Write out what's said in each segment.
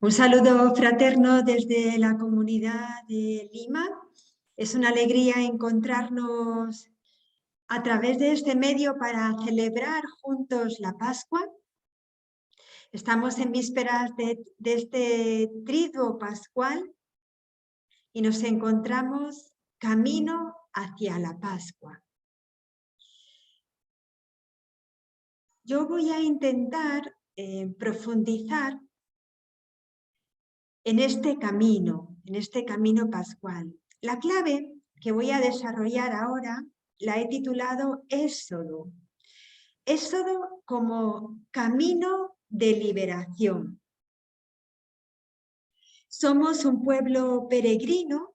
Un saludo fraterno desde la comunidad de Lima. Es una alegría encontrarnos a través de este medio para celebrar juntos la Pascua. Estamos en vísperas de este triduo pascual y nos encontramos camino hacia la Pascua. Yo voy a intentar profundizar en este camino pascual. La clave que voy a desarrollar ahora la he titulado Éxodo. Éxodo como camino de liberación. Somos un pueblo peregrino.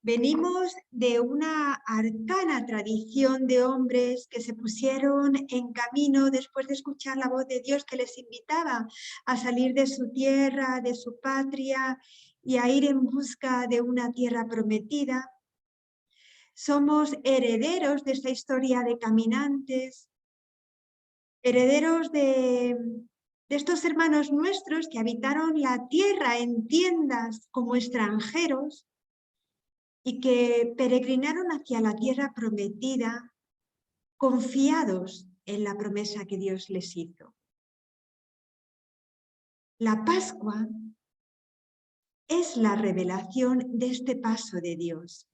Venimos de una arcana tradición de hombres que se pusieron en camino después de escuchar la voz de Dios que les invitaba a salir de su tierra, de su patria y a ir en busca de una tierra prometida. Somos herederos de esta historia de caminantes, herederos de estos hermanos nuestros que habitaron la tierra en tiendas como extranjeros y que peregrinaron hacia la tierra prometida, confiados en la promesa que Dios les hizo. La Pascua es la revelación de este paso de Dios.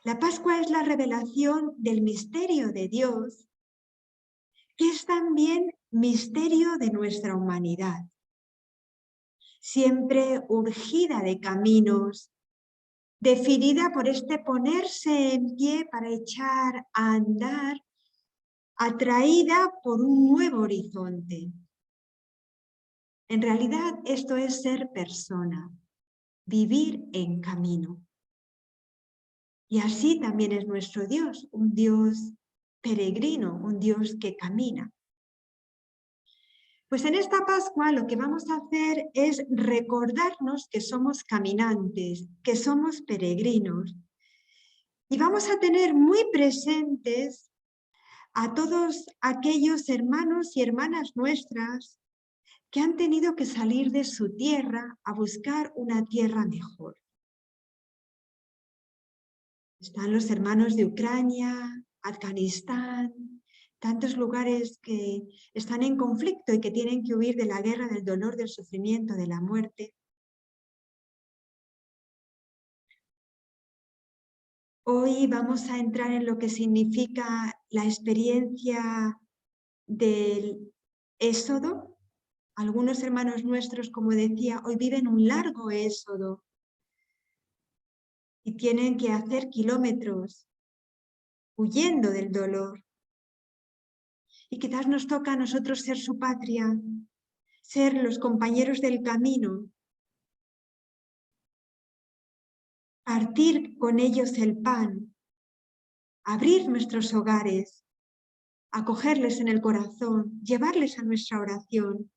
La Pascua es la revelación del misterio de Dios, que es también misterio de nuestra humanidad, siempre urgida de caminos, definida por este ponerse en pie para echar a andar, atraída por un nuevo horizonte. En realidad esto es ser persona, vivir en camino. Y así también es nuestro Dios, un Dios peregrino, un Dios que camina. Pues en esta Pascua lo que vamos a hacer es recordarnos que somos caminantes, que somos peregrinos. Y vamos a tener muy presentes a todos aquellos hermanos y hermanas nuestras que han tenido que salir de su tierra a buscar una tierra mejor. Están los hermanos de Ucrania, Afganistán, tantos lugares que están en conflicto y que tienen que huir de la guerra, del dolor, del sufrimiento, de la muerte. Hoy vamos a entrar en lo que significa la experiencia del éxodo. Algunos hermanos nuestros, como decía, hoy viven un largo éxodo y tienen que hacer kilómetros huyendo del dolor. Y quizás nos toca a nosotros ser su patria, ser los compañeros del camino, partir con ellos el pan, abrir nuestros hogares, acogerles en el corazón, llevarles a nuestra oración,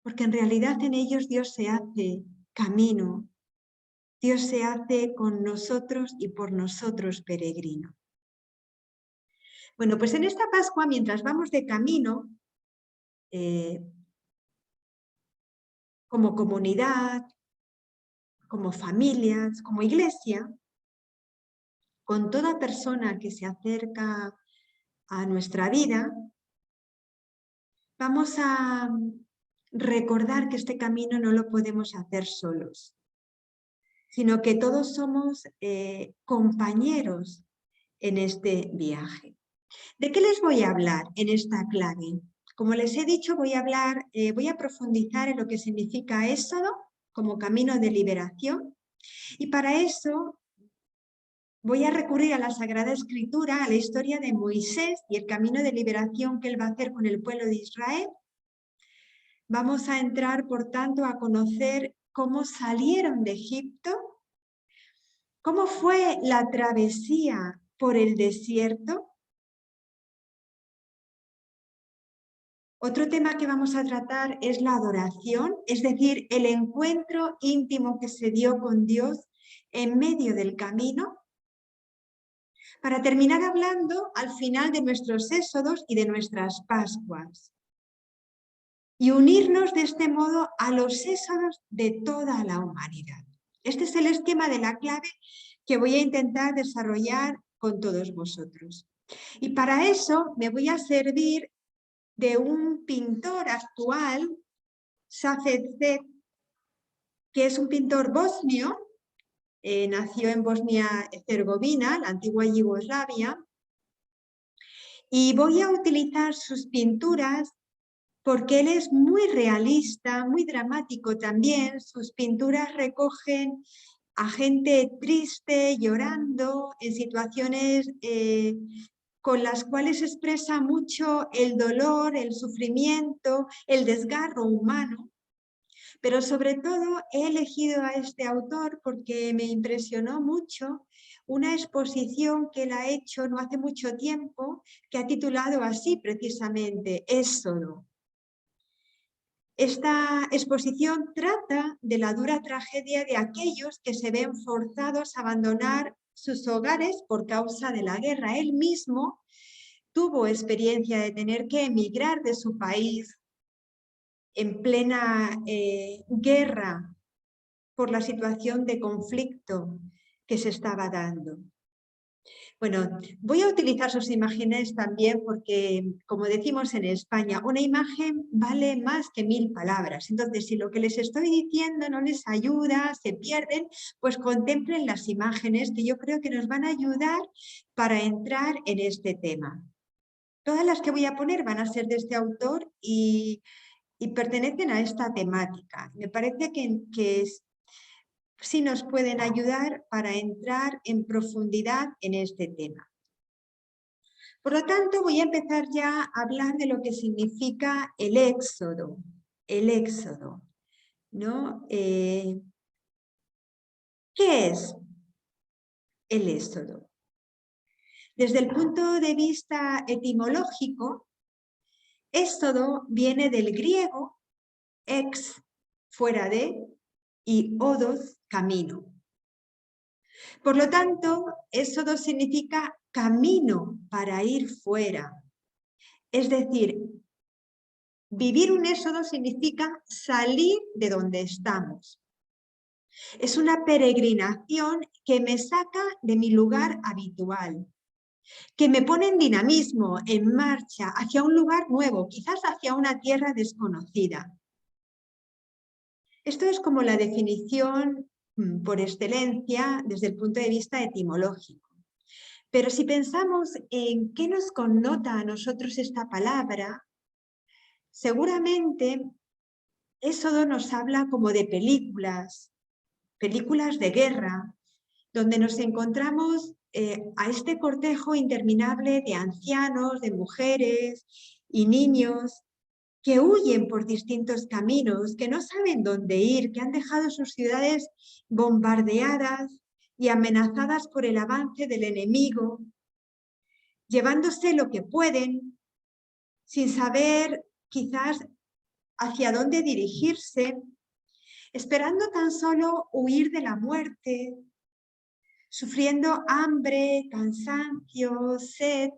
porque en realidad en ellos Dios se hace camino, Dios se hace con nosotros y por nosotros peregrino. Bueno, pues en esta Pascua, mientras vamos de camino, como comunidad, como familias, como iglesia, con toda persona que se acerca a nuestra vida, vamos a recordar que este camino no lo podemos hacer solos, sino que todos somos compañeros en este viaje. ¿De qué les voy a hablar en esta clave? Como les he dicho, voy a profundizar en lo que significa Éxodo como camino de liberación, y para eso voy a recurrir a la Sagrada Escritura, a la historia de Moisés y el camino de liberación que él va a hacer con el pueblo de Israel. Vamos a entrar, por tanto, a conocer cómo salieron de Egipto, cómo fue la travesía por el desierto. Otro tema que vamos a tratar es la adoración, es decir, el encuentro íntimo que se dio con Dios en medio del camino, para terminar hablando al final de nuestros éxodos y de nuestras Pascuas. y unirnos de este modo a los éxodos de toda la humanidad. Este es el esquema de la clave que voy a intentar desarrollar con todos vosotros. Y para eso me voy a servir de un pintor actual, Safet Zet, que es un pintor bosnio, nació en Bosnia-Herzegovina, la antigua Yugoslavia, y voy a utilizar sus pinturas porque él es muy realista, muy dramático también. Sus pinturas recogen a gente triste, llorando, en situaciones con las cuales expresa mucho el dolor, el sufrimiento, el desgarro humano. Pero sobre todo he elegido a este autor porque me impresionó mucho una exposición que él ha hecho no hace mucho tiempo, que ha titulado así precisamente, Éxodo. Esta exposición trata de la dura tragedia de aquellos que se ven forzados a abandonar sus hogares por causa de la guerra. Él mismo tuvo experiencia de tener que emigrar de su país en plena guerra por la situación de conflicto que se estaba dando. Bueno, voy a utilizar sus imágenes también porque, como decimos en España, una imagen vale más que 1000 palabras. Entonces, si lo que les estoy diciendo no les ayuda, se pierden, pues contemplen las imágenes que yo creo que nos van a ayudar para entrar en este tema. Todas las que voy a poner van a ser de este autor y pertenecen a esta temática. Me parece que sí nos pueden ayudar para entrar en profundidad en este tema. Por lo tanto, voy a empezar ya a hablar de lo que significa el éxodo, ¿no? ¿Qué es el éxodo? Desde el punto de vista etimológico, éxodo viene del griego ex, fuera de, y odos, camino. Por lo tanto, éxodo significa camino para ir fuera. Es decir, vivir un éxodo significa salir de donde estamos. Es una peregrinación que me saca de mi lugar habitual, que me pone en dinamismo, en marcha, hacia un lugar nuevo, quizás hacia una tierra desconocida. Esto es como la definición por excelencia desde el punto de vista etimológico. Pero si pensamos en qué nos connota a nosotros esta palabra, seguramente éxodo nos habla como de películas de guerra, donde nos encontramos a este cortejo interminable de ancianos, de mujeres y niños que huyen por distintos caminos, que no saben dónde ir, que han dejado sus ciudades bombardeadas y amenazadas por el avance del enemigo, llevándose lo que pueden, sin saber quizás hacia dónde dirigirse, esperando tan solo huir de la muerte, sufriendo hambre, cansancio, sed.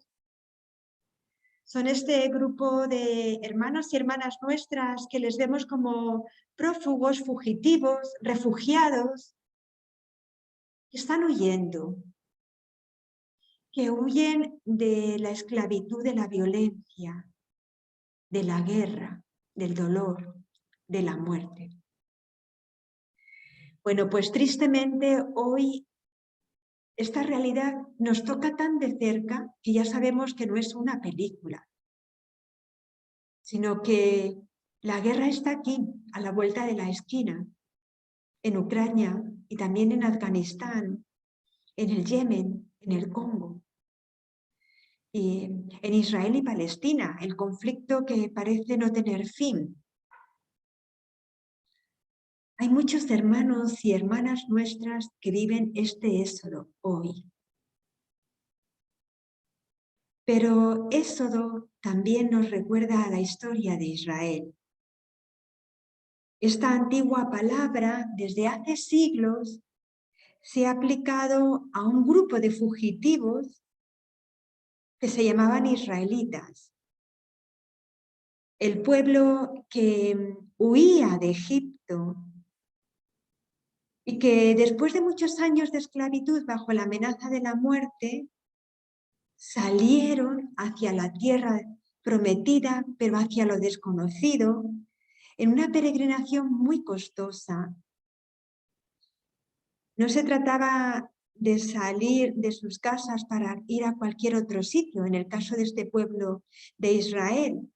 Son este grupo de hermanos y hermanas nuestras que les vemos como prófugos, fugitivos, refugiados, que están huyendo, que huyen de la esclavitud, de la violencia, de la guerra, del dolor, de la muerte. Bueno, pues tristemente hoy esta realidad nos toca tan de cerca que ya sabemos que no es una película, sino que la guerra está aquí, a la vuelta de la esquina, en Ucrania y también en Afganistán, en el Yemen, en el Congo, y en Israel y Palestina, el conflicto que parece no tener fin. Hay muchos hermanos y hermanas nuestras que viven este éxodo hoy. Pero éxodo también nos recuerda a la historia de Israel. Esta antigua palabra, desde hace siglos, se ha aplicado a un grupo de fugitivos que se llamaban israelitas. El pueblo que huía de Egipto y que después de muchos años de esclavitud bajo la amenaza de la muerte, salieron hacia la tierra prometida, pero hacia lo desconocido, en una peregrinación muy costosa. No se trataba de salir de sus casas para ir a cualquier otro sitio, en el caso de este pueblo de Israel,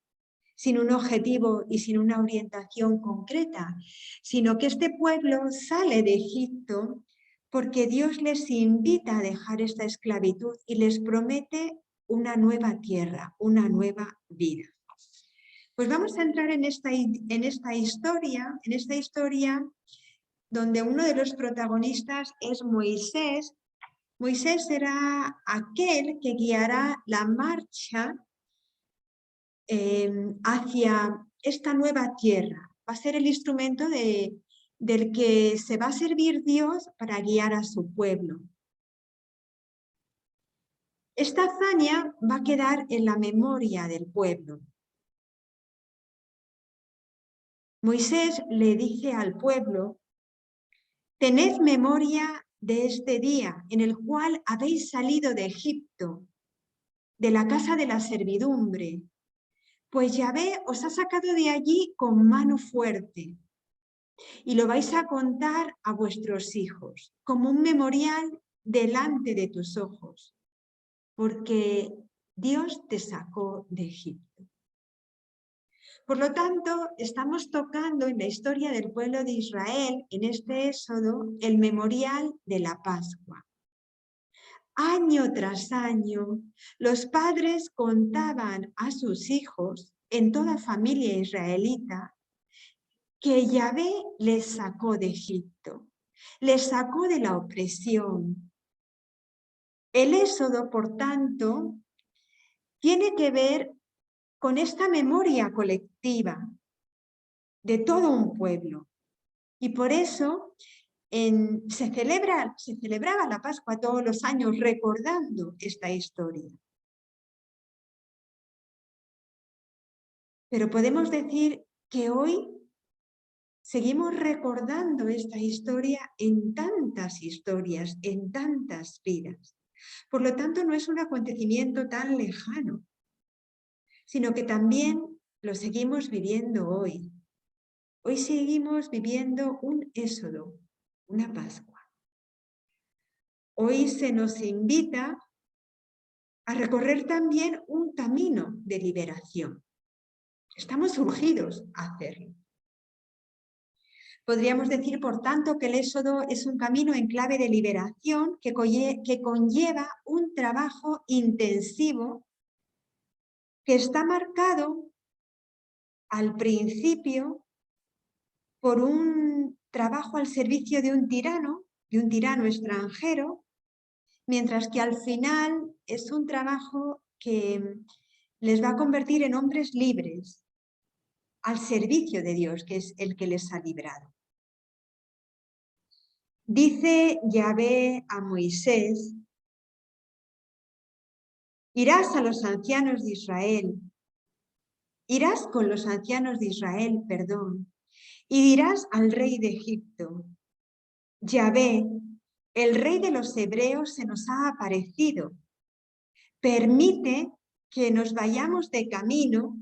sin un objetivo y sin una orientación concreta, sino que este pueblo sale de Egipto porque Dios les invita a dejar esta esclavitud y les promete una nueva tierra, una nueva vida. Pues vamos a entrar en esta historia donde uno de los protagonistas es Moisés. Moisés será aquel que guiará la marcha hacia esta nueva tierra. Va a ser el instrumento del que se va a servir Dios para guiar a su pueblo. Esta hazaña va a quedar en la memoria del pueblo. Moisés le dice al pueblo: tened memoria de este día en el cual habéis salido de Egipto, de la casa de la servidumbre, pues Yahvé os ha sacado de allí con mano fuerte y lo vais a contar a vuestros hijos como un memorial delante de tus ojos, porque Dios te sacó de Egipto. Por lo tanto, estamos tocando en la historia del pueblo de Israel, en este Éxodo, el memorial de la Pascua. Año tras año, los padres contaban a sus hijos, en toda familia israelita, que Yahvé les sacó de Egipto, les sacó de la opresión. El Éxodo, por tanto, tiene que ver con esta memoria colectiva de todo un pueblo. Y por eso se celebraba la Pascua todos los años recordando esta historia. Pero podemos decir que hoy seguimos recordando esta historia en tantas historias, en tantas vidas. Por lo tanto, no es un acontecimiento tan lejano, sino que también lo seguimos viviendo hoy. Hoy seguimos viviendo un Éxodo, una Pascua. Hoy se nos invita a recorrer también un camino de liberación. Estamos urgidos a hacerlo. Podríamos decir, por tanto, que el Éxodo es un camino en clave de liberación que conlleva un trabajo intensivo que está marcado al principio por un trabajo al servicio de un tirano extranjero, mientras que al final es un trabajo que les va a convertir en hombres libres, al servicio de Dios, que es el que les ha librado. Dice Yahvé a Moisés: irás a los ancianos de Israel, irás con los ancianos de Israel, y dirás al rey de Egipto: Yahvé, el rey de los hebreos, se nos ha aparecido. Permite que nos vayamos de camino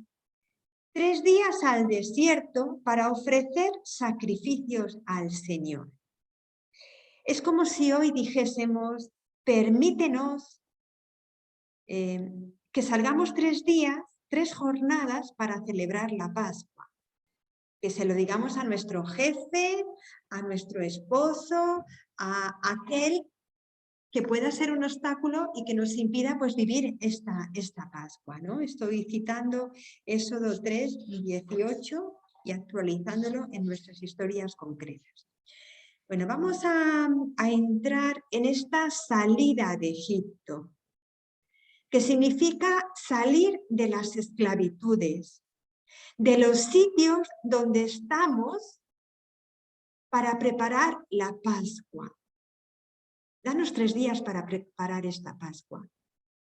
3 días al desierto para ofrecer sacrificios al Señor. Es como si hoy dijésemos: permítenos que salgamos 3 días, 3 jornadas para celebrar la Pascua. Que se lo digamos a nuestro jefe, a nuestro esposo, a aquel que pueda ser un obstáculo y que nos impida pues vivir esta Pascua, ¿no? Estoy citando Éxodo 3, 18 y actualizándolo en nuestras historias concretas. Bueno, vamos a entrar en esta salida de Egipto, que significa salir de las esclavitudes, de los sitios donde estamos para preparar la Pascua. Danos 3 días para preparar esta Pascua,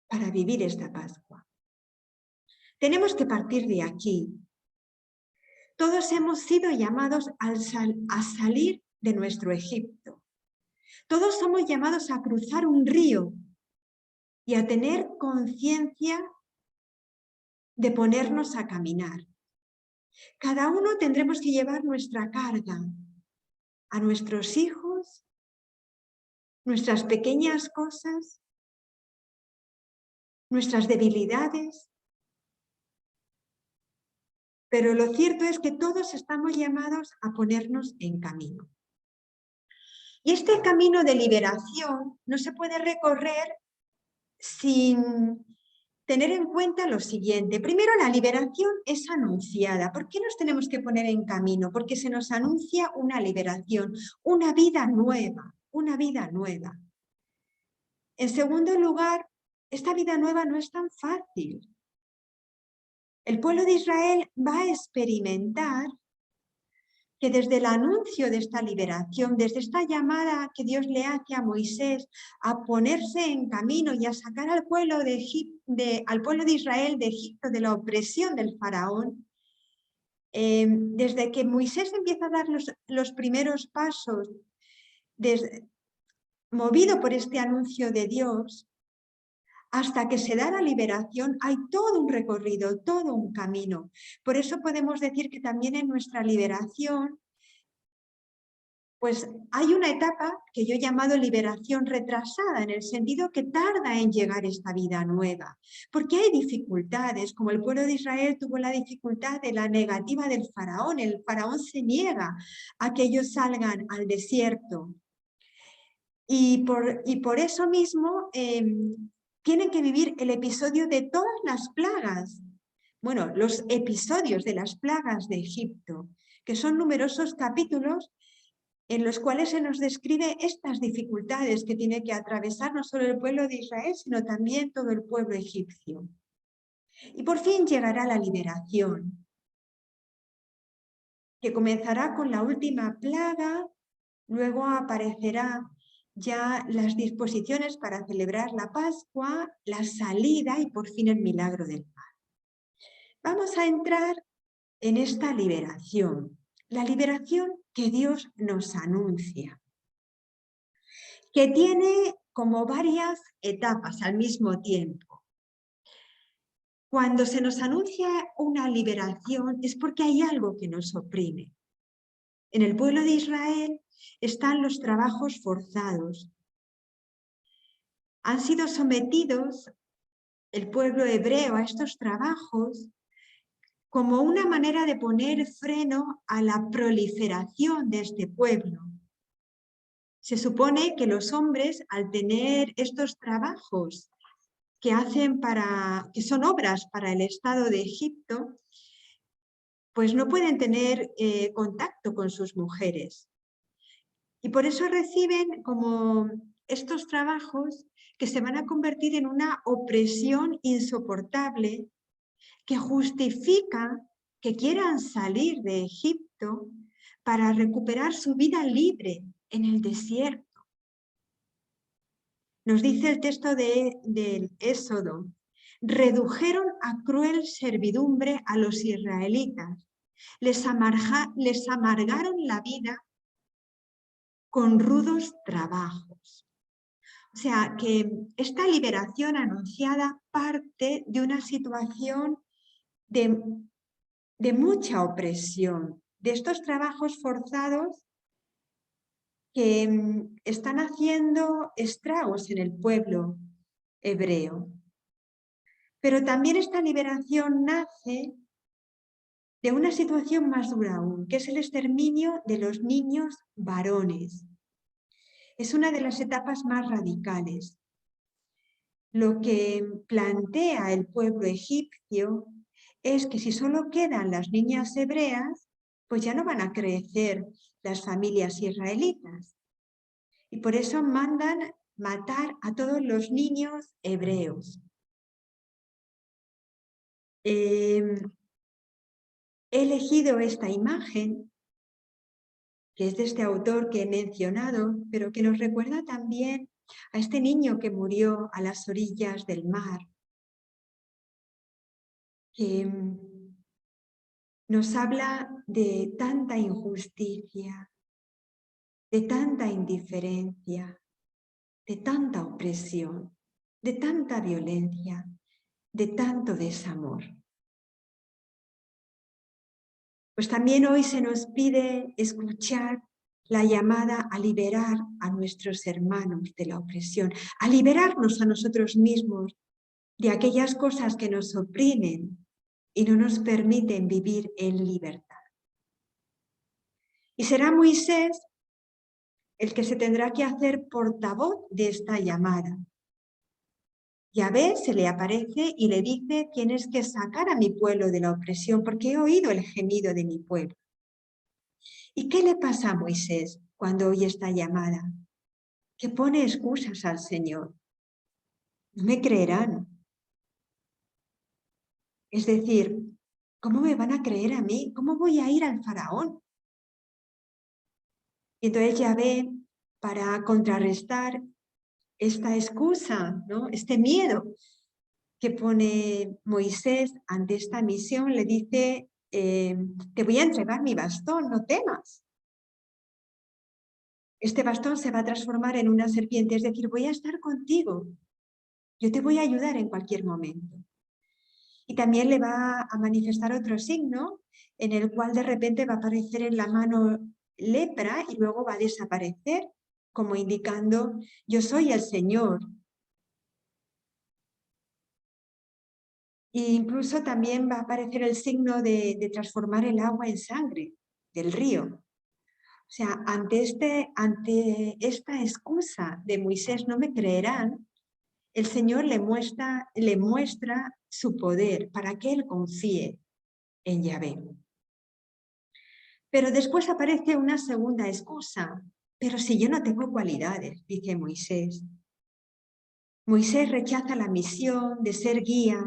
para vivir esta Pascua. Tenemos que partir de aquí, Todos hemos sido llamados a salir de nuestro Egipto. Todos somos llamados a cruzar un río y a tener conciencia de ponernos a caminar. Cada uno tendremos que llevar nuestra carga a nuestros hijos, nuestras pequeñas cosas, nuestras debilidades. Pero lo cierto es que todos estamos llamados a ponernos en camino. Y este camino de liberación no se puede recorrer sin tener en cuenta lo siguiente. Primero, la liberación es anunciada. ¿Por qué nos tenemos que poner en camino? Porque se nos anuncia una liberación, una vida nueva, una vida nueva. En segundo lugar, esta vida nueva no es tan fácil. El pueblo de Israel va a experimentar que desde el anuncio de esta liberación, desde esta llamada que Dios le hace a Moisés a ponerse en camino y a sacar al pueblo de Israel de Egipto, de la opresión del faraón, desde que Moisés empieza a dar los primeros pasos, movido por este anuncio de Dios, hasta que se da la liberación, hay todo un recorrido, todo un camino. Por eso podemos decir que también en nuestra liberación, pues hay una etapa que yo he llamado liberación retrasada, en el sentido que tarda en llegar esta vida nueva, porque hay dificultades, como el pueblo de Israel tuvo la dificultad de la negativa del faraón. El faraón se niega a que ellos salgan al desierto. Y por eso mismo tienen que vivir el episodio de todas las plagas. Bueno, los episodios de las plagas de Egipto, que son numerosos capítulos en los cuales se nos describe estas dificultades que tiene que atravesar no solo el pueblo de Israel, sino también todo el pueblo egipcio. Y por fin llegará la liberación, que comenzará con la última plaga, luego aparecerá ya las disposiciones para celebrar la Pascua, la salida y por fin el milagro del mar. Vamos a entrar en esta liberación, la liberación que Dios nos anuncia, que tiene como varias etapas al mismo tiempo. Cuando se nos anuncia una liberación es porque hay algo que nos oprime. En el pueblo de Israel están los trabajos forzados. Han sido sometidos el pueblo hebreo a estos trabajos como una manera de poner freno a la proliferación de este pueblo. Se supone que los hombres, al tener estos trabajos que son obras para el Estado de Egipto, pues no pueden tener contacto con sus mujeres. Y por eso reciben como estos trabajos que se van a convertir en una opresión insoportable que justifica que quieran salir de Egipto para recuperar su vida libre en el desierto. Nos dice el texto del Éxodo: redujeron a cruel servidumbre a los israelitas, les amargaron la vida con rudos trabajos. O sea, que esta liberación anunciada parte de una situación de mucha opresión, de estos trabajos forzados que están haciendo estragos en el pueblo hebreo. Pero también esta liberación nace de una situación más dura aún, que es el exterminio de los niños varones. Es una de las etapas más radicales. Lo que plantea el pueblo egipcio es que si solo quedan las niñas hebreas, pues ya no van a crecer las familias israelitas. Y por eso mandan matar a todos los niños hebreos. He elegido esta imagen, que es de este autor que he mencionado, pero que nos recuerda también a este niño que murió a las orillas del mar, que nos habla de tanta injusticia, de tanta indiferencia, de tanta opresión, de tanta violencia, de tanto desamor. Pues también hoy se nos pide escuchar la llamada a liberar a nuestros hermanos de la opresión, a liberarnos a nosotros mismos de aquellas cosas que nos oprimen y no nos permiten vivir en libertad. Y será Moisés el que se tendrá que hacer portavoz de esta llamada. Yahvé se le aparece y le dice: tienes que sacar a mi pueblo de la opresión porque he oído el gemido de mi pueblo. ¿Y qué le pasa a Moisés cuando oye esta llamada? Que pone excusas al Señor. No me creerán. Es decir, ¿cómo me van a creer a mí? ¿Cómo voy a ir al faraón? Y entonces Yahvé, para contrarrestar esta excusa, ¿no? Este miedo que pone Moisés ante esta misión, le dice: te voy a entregar mi bastón, no temas. Este bastón se va a transformar en una serpiente, es decir, voy a estar contigo. Yo te voy a ayudar en cualquier momento. Y también le va a manifestar otro signo en el cual de repente va a aparecer en la mano lepra y luego va a desaparecer, como indicando: yo soy el Señor. E incluso también va a aparecer el signo de transformar el agua en sangre del río. O sea, ante esta excusa de Moisés, no me creerán, el Señor le muestra su poder para que él confíe en Yahvé. Pero después aparece una segunda excusa. Pero si yo no tengo cualidades, dice Moisés. Moisés rechaza la misión de ser guía,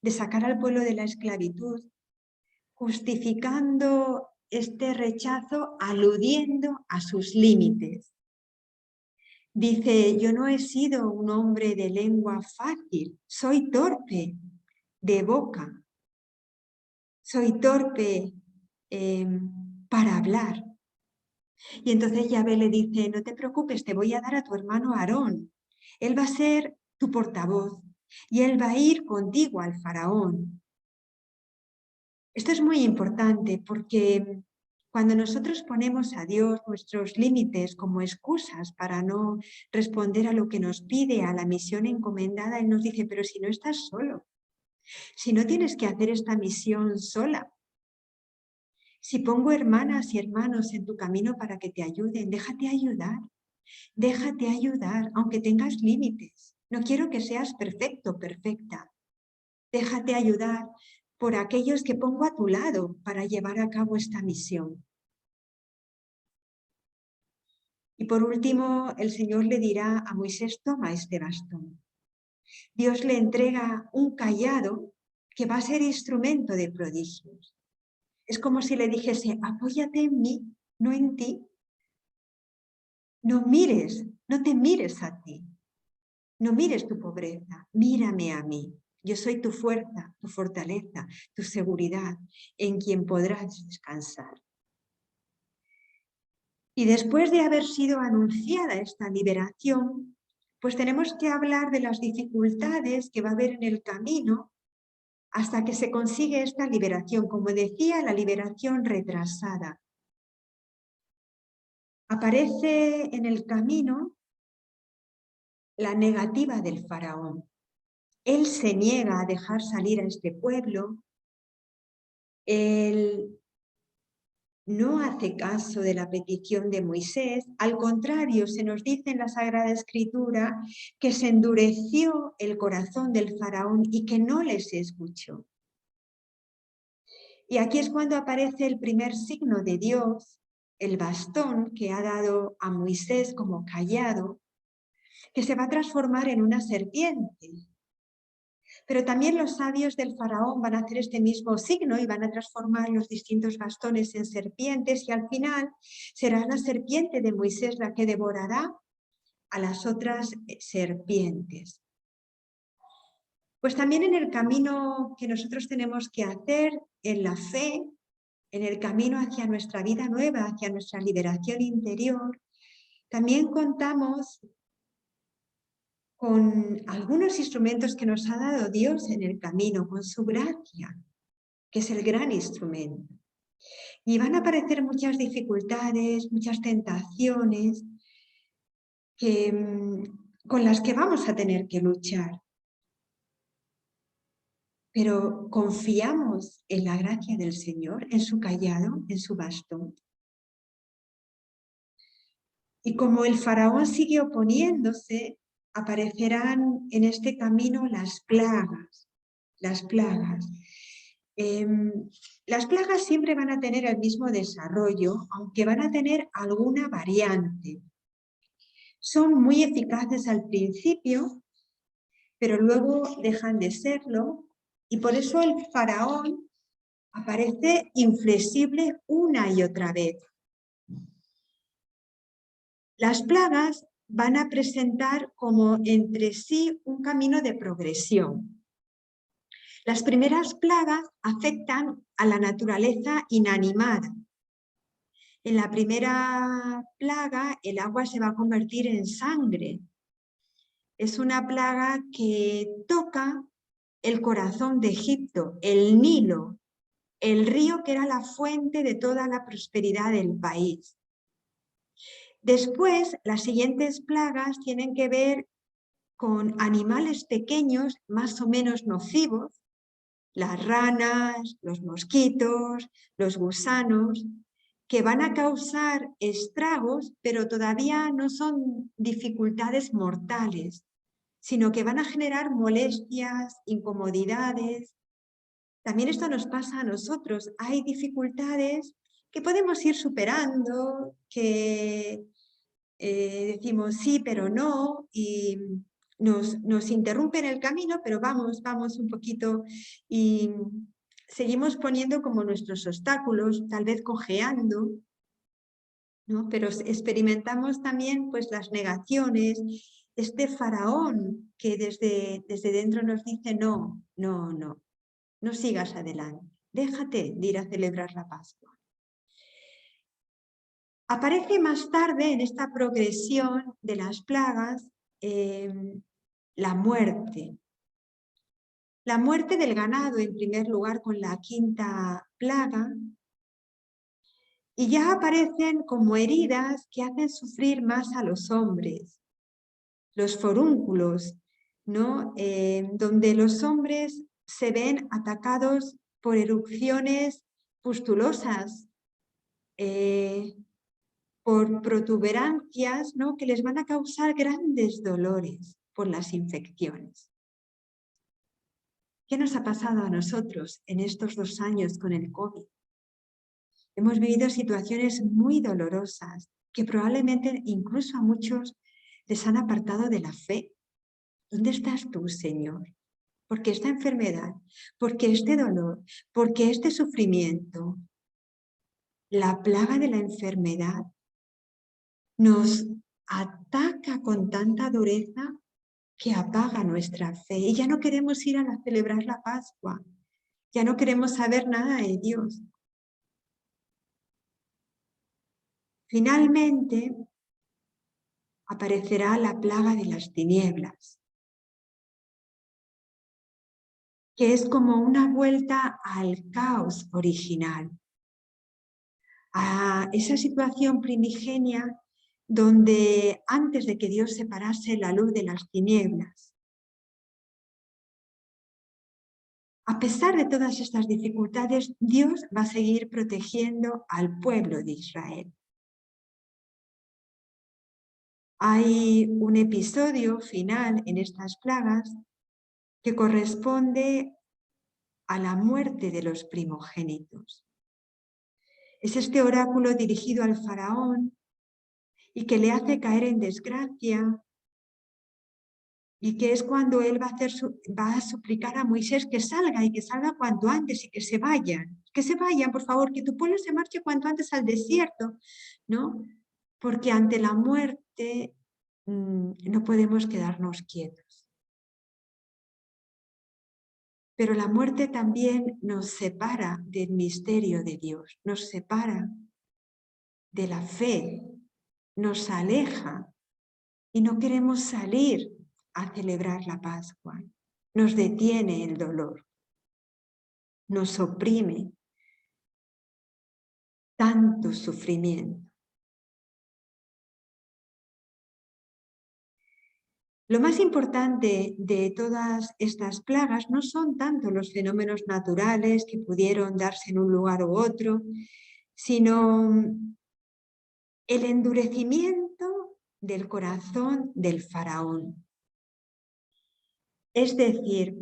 de sacar al pueblo de la esclavitud, justificando este rechazo aludiendo a sus límites. Dice: yo no he sido un hombre de lengua fácil, soy torpe de boca, soy torpe para hablar. Y entonces Yahvé le dice: no te preocupes, te voy a dar a tu hermano Aarón. Él va a ser tu portavoz y él va a ir contigo al faraón. Esto es muy importante porque cuando nosotros ponemos a Dios nuestros límites como excusas para no responder a lo que nos pide, a la misión encomendada, Él nos dice: pero si no estás solo, si no tienes que hacer esta misión sola, si pongo hermanas y hermanos en tu camino para que te ayuden, déjate ayudar, aunque tengas límites. No quiero que seas perfecto, perfecta. Déjate ayudar por aquellos que pongo a tu lado para llevar a cabo esta misión. Y por último, el Señor le dirá a Moisés: toma este bastón. Dios le entrega un cayado que va a ser instrumento de prodigios. Es como si le dijese: apóyate en mí, no en ti. No te mires a ti. No mires tu pobreza, mírame a mí. Yo soy tu fuerza, tu fortaleza, tu seguridad, en quien podrás descansar. Y después de haber sido anunciada esta liberación, pues tenemos que hablar de las dificultades que va a haber en el camino hasta que se consigue esta liberación. Como decía, la liberación retrasada. Aparece en el camino la negativa del faraón. Él se niega a dejar salir a este pueblo. Él no hace caso de la petición de Moisés. Al contrario, se nos dice en la Sagrada Escritura que se endureció el corazón del faraón y que no les escuchó. Y aquí es cuando aparece el primer signo de Dios, el bastón que ha dado a Moisés como cayado, que se va a transformar en una serpiente. Pero también los sabios del faraón van a hacer este mismo signo y van a transformar los distintos bastones en serpientes, y al final será la serpiente de Moisés la que devorará a las otras serpientes. Pues también en el camino que nosotros tenemos que hacer en la fe, en el camino hacia nuestra vida nueva, hacia nuestra liberación interior, también contamos con algunos instrumentos que nos ha dado Dios en el camino, con su gracia, que es el gran instrumento. Y van a aparecer muchas dificultades, muchas tentaciones con las que vamos a tener que luchar. Pero confiamos en la gracia del Señor, en su cayado, en su bastón. Y como el faraón sigue oponiéndose, aparecerán en este camino las plagas. Las plagas. Las plagas siempre van a tener el mismo desarrollo, aunque van a tener alguna variante. Son muy eficaces al principio, pero luego dejan de serlo, y por eso el faraón aparece inflexible una y otra vez. Las plagas van a presentar como entre sí un camino de progresión. Las primeras plagas afectan a la naturaleza inanimada. En la primera plaga, el agua se va a convertir en sangre. Es una plaga que toca el corazón de Egipto, el Nilo, el río que era la fuente de toda la prosperidad del país. Después, las siguientes plagas tienen que ver con animales pequeños más o menos nocivos, las ranas, los mosquitos, los gusanos, que van a causar estragos, pero todavía no son dificultades mortales, sino que van a generar molestias, incomodidades. También esto nos pasa a nosotros. Hay dificultades que podemos ir superando, que decimos sí, pero no, y nos interrumpen el camino, pero vamos un poquito y seguimos poniendo como nuestros obstáculos, tal vez cojeando, ¿no? Pero experimentamos también pues las negaciones, este faraón que desde dentro nos dice no, no, no, no sigas adelante, déjate de ir a celebrar la Pascua. Aparece más tarde en esta progresión de las plagas la muerte. La muerte del ganado en primer lugar con la quinta plaga, y ya aparecen como heridas que hacen sufrir más a los hombres. Los forúnculos, ¿no? Donde los hombres se ven atacados por erupciones pustulosas, por protuberancias, ¿no? Que les van a causar grandes dolores por las infecciones. ¿Qué nos ha pasado a nosotros en estos 2 años con el COVID? Hemos vivido situaciones muy dolorosas que probablemente incluso a muchos les han apartado de la fe. ¿Dónde estás tú, Señor? Porque esta enfermedad, porque este dolor, porque este sufrimiento, la plaga de la enfermedad nos ataca con tanta dureza que apaga nuestra fe. Y ya no queremos ir a celebrar la Pascua. Ya no queremos saber nada de Dios. Finalmente, aparecerá la plaga de las tinieblas, que es como una vuelta al caos original, a esa situación primigenia donde antes de que Dios separase la luz de las tinieblas. A pesar de todas estas dificultades, Dios va a seguir protegiendo al pueblo de Israel. Hay un episodio final en estas plagas que corresponde a la muerte de los primogénitos. Es este oráculo dirigido al faraón y que le hace caer en desgracia, y que es cuando él va a suplicar a Moisés que salga y que salga cuanto antes y que se vayan, por favor, que tu pueblo se marche cuanto antes al desierto, ¿no? Porque ante la muerte no podemos quedarnos quietos. Pero la muerte también nos separa del misterio de Dios, nos separa de la fe, nos aleja y no queremos salir a celebrar la Pascua. Nos detiene el dolor, nos oprime tanto sufrimiento. Lo más importante de todas estas plagas no son tanto los fenómenos naturales que pudieron darse en un lugar u otro, sino el endurecimiento del corazón del faraón. Es decir,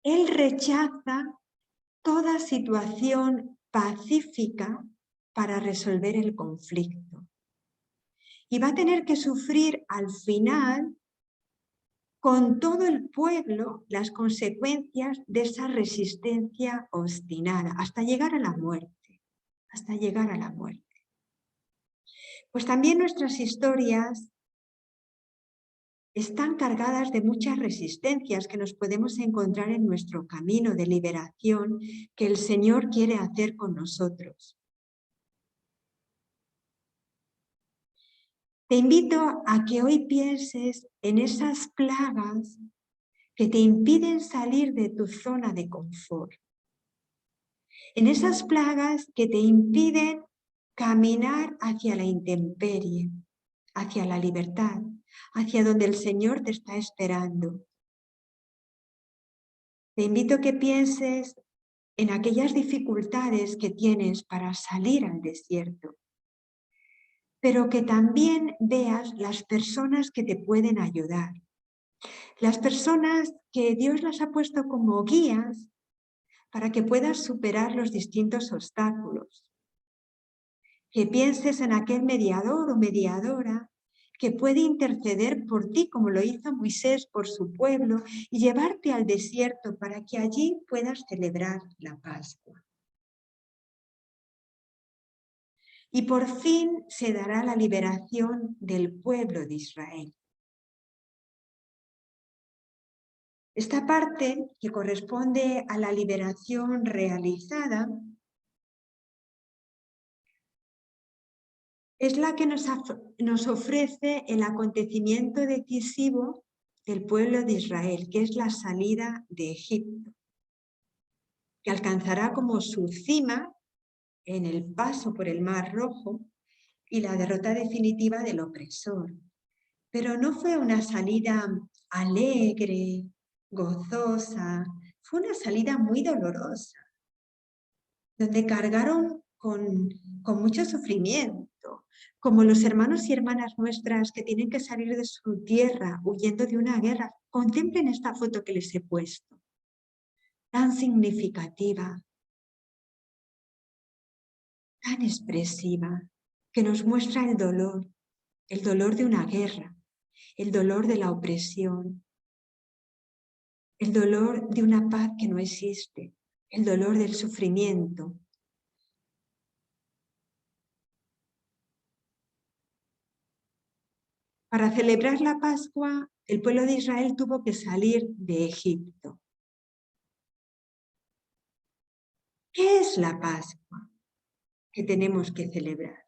él rechaza toda situación pacífica para resolver el conflicto. Y va a tener que sufrir al final con todo el pueblo las consecuencias de esa resistencia obstinada, hasta llegar a la muerte, hasta llegar a la muerte. Pues también nuestras historias están cargadas de muchas resistencias que nos podemos encontrar en nuestro camino de liberación que el Señor quiere hacer con nosotros. Te invito a que hoy pienses en esas plagas que te impiden salir de tu zona de confort, en esas plagas que te impiden caminar hacia la intemperie, hacia la libertad, hacia donde el Señor te está esperando. Te invito a que pienses en aquellas dificultades que tienes para salir al desierto, pero que también veas las personas que te pueden ayudar, las personas que Dios las ha puesto como guías para que puedas superar los distintos obstáculos. Que pienses en aquel mediador o mediadora que puede interceder por ti, como lo hizo Moisés por su pueblo, y llevarte al desierto para que allí puedas celebrar la Pascua. Y por fin se dará la liberación del pueblo de Israel. Esta parte, que corresponde a la liberación realizada, es la que nos ofrece el acontecimiento decisivo del pueblo de Israel, que es la salida de Egipto, que alcanzará como su cima en el paso por el Mar Rojo y la derrota definitiva del opresor. Pero no fue una salida alegre, gozosa, fue una salida muy dolorosa, donde cargaron con mucho sufrimiento, como los hermanos y hermanas nuestras que tienen que salir de su tierra huyendo de una guerra. Contemplen esta foto que les he puesto, tan significativa, tan expresiva, que nos muestra el dolor de una guerra, el dolor de la opresión, el dolor de una paz que no existe, el dolor del sufrimiento. Para celebrar la Pascua, el pueblo de Israel tuvo que salir de Egipto. ¿Qué es la Pascua que tenemos que celebrar?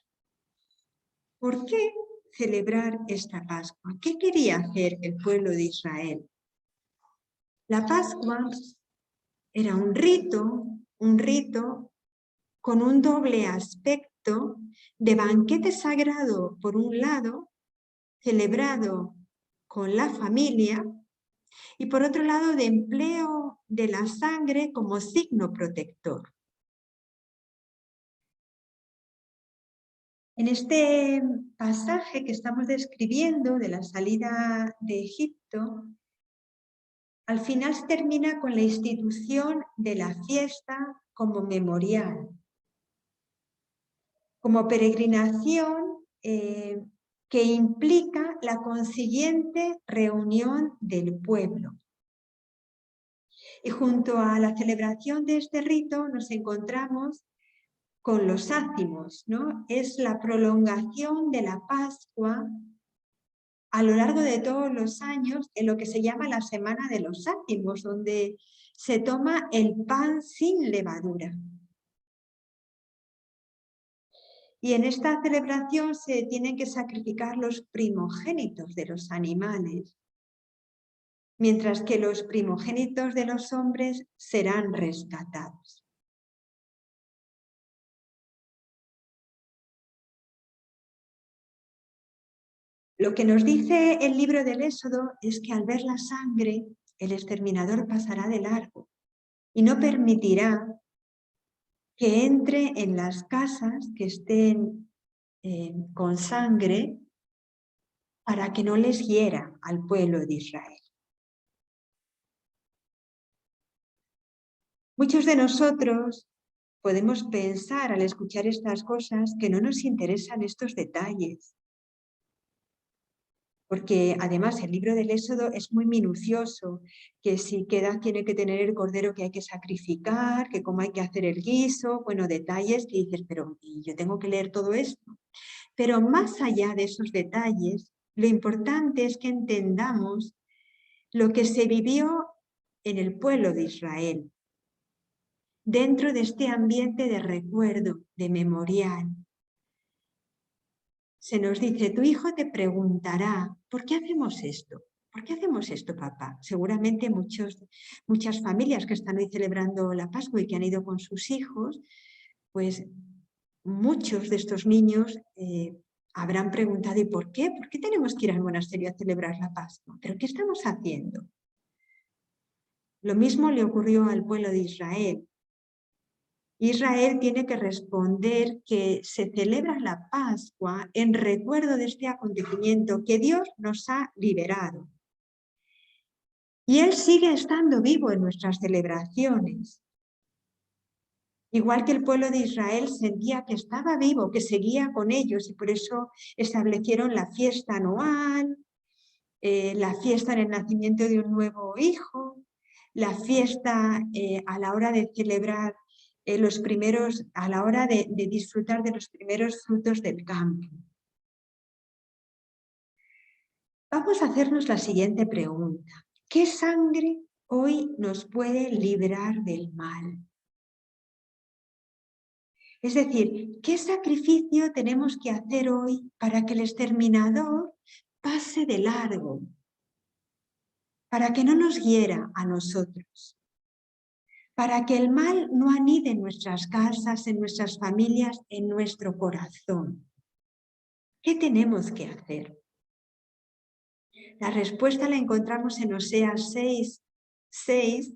¿Por qué celebrar esta Pascua? ¿Qué quería hacer el pueblo de Israel? La Pascua era un rito con un doble aspecto de banquete sagrado por un lado, celebrado con la familia, y por otro lado de empleo de la sangre como signo protector. En este pasaje que estamos describiendo de la salida de Egipto, al final se termina con la institución de la fiesta como memorial, como peregrinación que implica la consiguiente reunión del pueblo. Y junto a la celebración de este rito nos encontramos con los ázimos, ¿no? Es la prolongación de la Pascua a lo largo de todos los años en lo que se llama la Semana de los Ázimos, donde se toma el pan sin levadura. Y en esta celebración se tienen que sacrificar los primogénitos de los animales, mientras que los primogénitos de los hombres serán rescatados. Lo que nos dice el libro del Éxodo es que al ver la sangre, el exterminador pasará de largo y no permitirá que entre en las casas que estén con sangre para que no les hiera al pueblo de Israel. Muchos de nosotros podemos pensar al escuchar estas cosas que no nos interesan estos detalles, porque además el libro del Éxodo es muy minucioso, que si qué edad tiene que tener el cordero que hay que sacrificar, que cómo hay que hacer el guiso, bueno, detalles que dices, pero yo tengo que leer todo esto. Pero más allá de esos detalles, lo importante es que entendamos lo que se vivió en el pueblo de Israel, dentro de este ambiente de recuerdo, de memorial. Se nos dice, tu hijo te preguntará, ¿por qué hacemos esto? ¿Por qué hacemos esto, papá? Seguramente muchas familias que están hoy celebrando la Pascua y que han ido con sus hijos, pues muchos de estos niños habrán preguntado, ¿y por qué? ¿Por qué tenemos que ir al monasterio a celebrar la Pascua? ¿Pero qué estamos haciendo? Lo mismo le ocurrió al pueblo de Israel. Israel tiene que responder que se celebra la Pascua en recuerdo de este acontecimiento que Dios nos ha liberado. Y Él sigue estando vivo en nuestras celebraciones. Igual que el pueblo de Israel sentía que estaba vivo, que seguía con ellos y por eso establecieron la fiesta anual, la fiesta en el nacimiento de un nuevo hijo, la fiesta a la hora de celebrar a la hora de disfrutar de los primeros frutos del campo. Vamos a hacernos la siguiente pregunta. ¿Qué sangre hoy nos puede librar del mal? Es decir, ¿qué sacrificio tenemos que hacer hoy para que el exterminador pase de largo? Para que no nos hiera a nosotros. Para que el mal no anide en nuestras casas, en nuestras familias, en nuestro corazón. ¿Qué tenemos que hacer? La respuesta la encontramos en Oseas 6,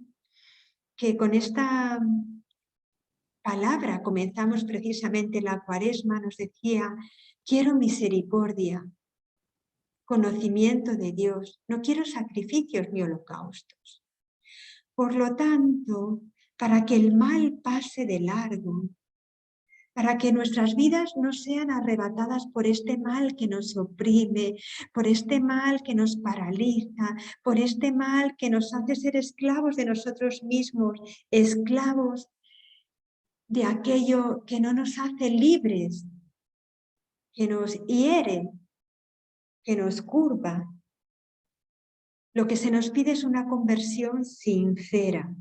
que con esta palabra comenzamos precisamente la Cuaresma, nos decía, quiero misericordia, conocimiento de Dios, no quiero sacrificios ni holocaustos. Por lo tanto, para que el mal pase de largo, para que nuestras vidas no sean arrebatadas por este mal que nos oprime, por este mal que nos paraliza, por este mal que nos hace ser esclavos de nosotros mismos, esclavos de aquello que no nos hace libres, que nos hiere, que nos curva. Lo que se nos pide es una conversión sincera.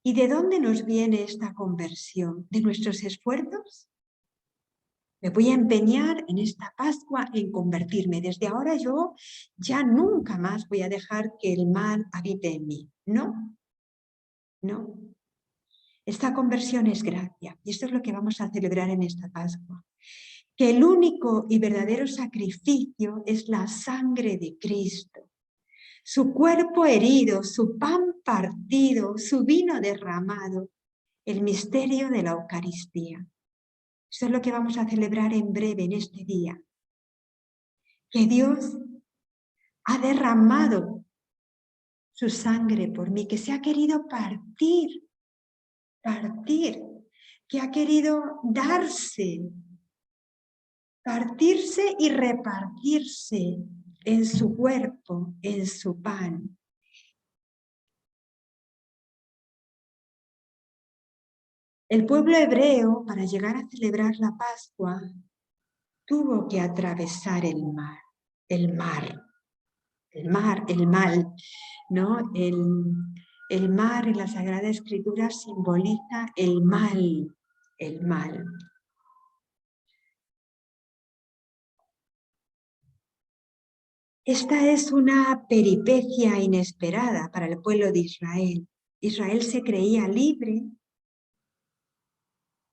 ¿Y de dónde nos viene esta conversión? ¿De nuestros esfuerzos? Me voy a empeñar en esta Pascua en convertirme. Desde ahora yo ya nunca más voy a dejar que el mal habite en mí. No, no. Esta conversión es gracia y esto es lo que vamos a celebrar en esta Pascua. Que el único y verdadero sacrificio es la sangre de Cristo. Su cuerpo herido, su pan partido, su vino derramado, el misterio de la Eucaristía. Eso es lo que vamos a celebrar en breve, en este día. Que Dios ha derramado su sangre por mí, que se ha querido partir, que ha querido partirse y repartirse en su cuerpo, en su pan. El pueblo hebreo, para llegar a celebrar la Pascua, tuvo que atravesar el mar, el mal, ¿no? El mar en la Sagrada Escritura simboliza el mal, el mal. Esta es una peripecia inesperada para el pueblo de Israel. Israel se creía libre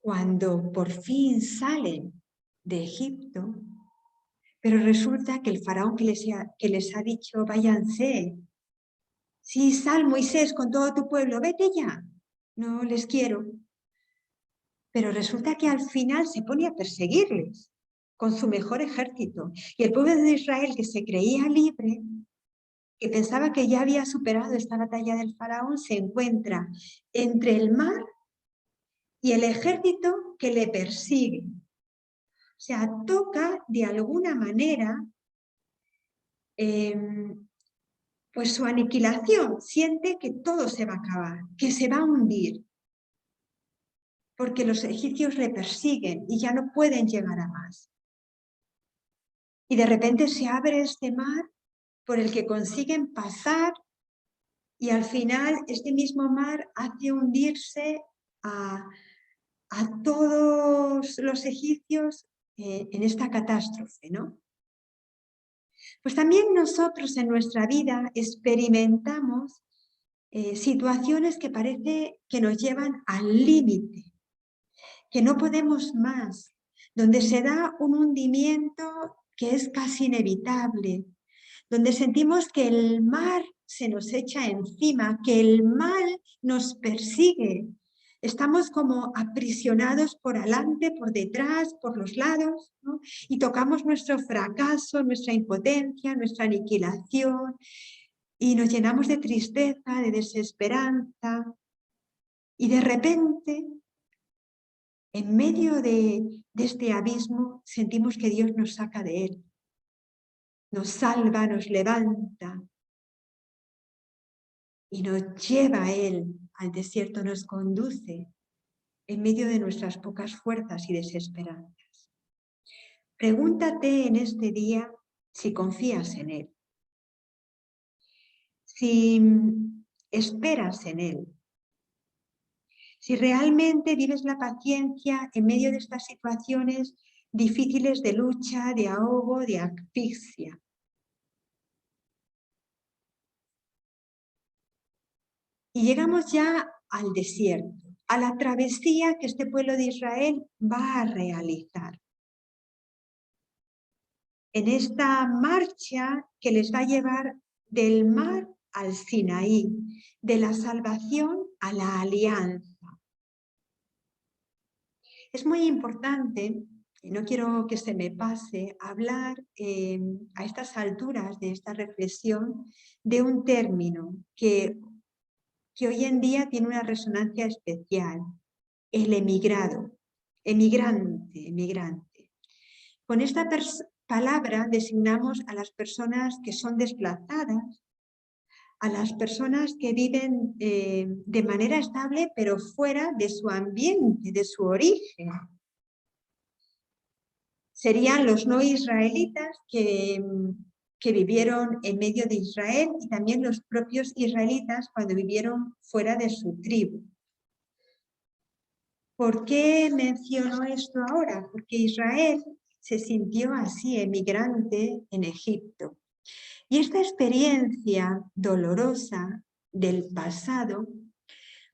cuando por fin salen de Egipto, pero resulta que el faraón que les ha dicho, váyanse, sí, sal Moisés con todo tu pueblo, vete ya, no les quiero. Pero resulta que al final se pone a perseguirles con su mejor ejército. Y el pueblo de Israel, que se creía libre, que pensaba que ya había superado esta batalla del faraón, se encuentra entre el mar y el ejército que le persigue. O sea, toca de alguna manera pues su aniquilación. Siente que todo se va a acabar, que se va a hundir, porque los egipcios le persiguen y ya no pueden llegar a más. Y de repente se abre este mar por el que consiguen pasar y al final este mismo mar hace hundirse a todos los egipcios en esta catástrofe, ¿no? Pues también nosotros en nuestra vida experimentamos situaciones que parece que nos llevan al límite, que no podemos más, donde se da un hundimiento que es casi inevitable, donde sentimos que el mar se nos echa encima, que el mal nos persigue. Estamos como aprisionados por adelante, por detrás, por los lados, ¿no? Y tocamos nuestro fracaso, nuestra impotencia, nuestra aniquilación, y nos llenamos de tristeza, de desesperanza, y de repente, en medio de este abismo, sentimos que Dios nos saca de él, nos salva, nos levanta y nos lleva a él al desierto, nos conduce en medio de nuestras pocas fuerzas y desesperanzas. Pregúntate en este día si confías en él, si esperas en él, si realmente vives la paciencia en medio de estas situaciones difíciles de lucha, de ahogo, de asfixia. Y llegamos ya al desierto, a la travesía que este pueblo de Israel va a realizar. En esta marcha que les va a llevar del mar al Sinaí, de la salvación a la alianza. Es muy importante, y no quiero que se me pase, hablar a estas alturas de esta reflexión de un término que hoy en día tiene una resonancia especial, el emigrado, emigrante. Con esta palabra designamos a las personas que son desplazadas, a las personas que viven de manera estable pero fuera de su ambiente, de su origen. Serían los no israelitas que vivieron en medio de Israel y también los propios israelitas cuando vivieron fuera de su tribu. ¿Por qué menciono esto ahora? Porque Israel se sintió así, emigrante en Egipto. Y esta experiencia dolorosa del pasado,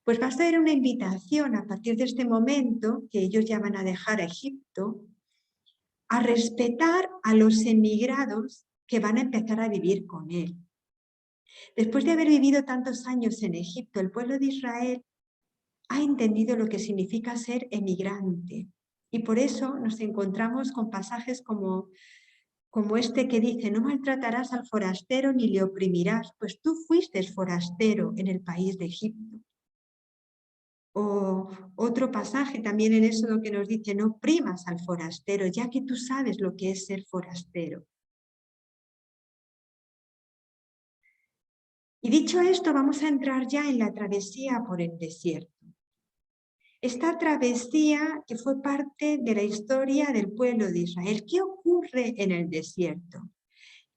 pues va a ser una invitación a partir de este momento, que ellos ya van a dejar a Egipto, a respetar a los emigrados que van a empezar a vivir con él. Después de haber vivido tantos años en Egipto, el pueblo de Israel ha entendido lo que significa ser emigrante. Y por eso nos encontramos con pasajes como este que dice, no maltratarás al forastero ni le oprimirás, pues tú fuiste forastero en el país de Egipto. O otro pasaje también en Éxodo que nos dice, no oprimas al forastero, ya que tú sabes lo que es ser forastero. Y dicho esto, vamos a entrar ya en la travesía por el desierto. esta travesía que fue parte de la historia del pueblo de Israel. ¿Qué ocurre en el desierto?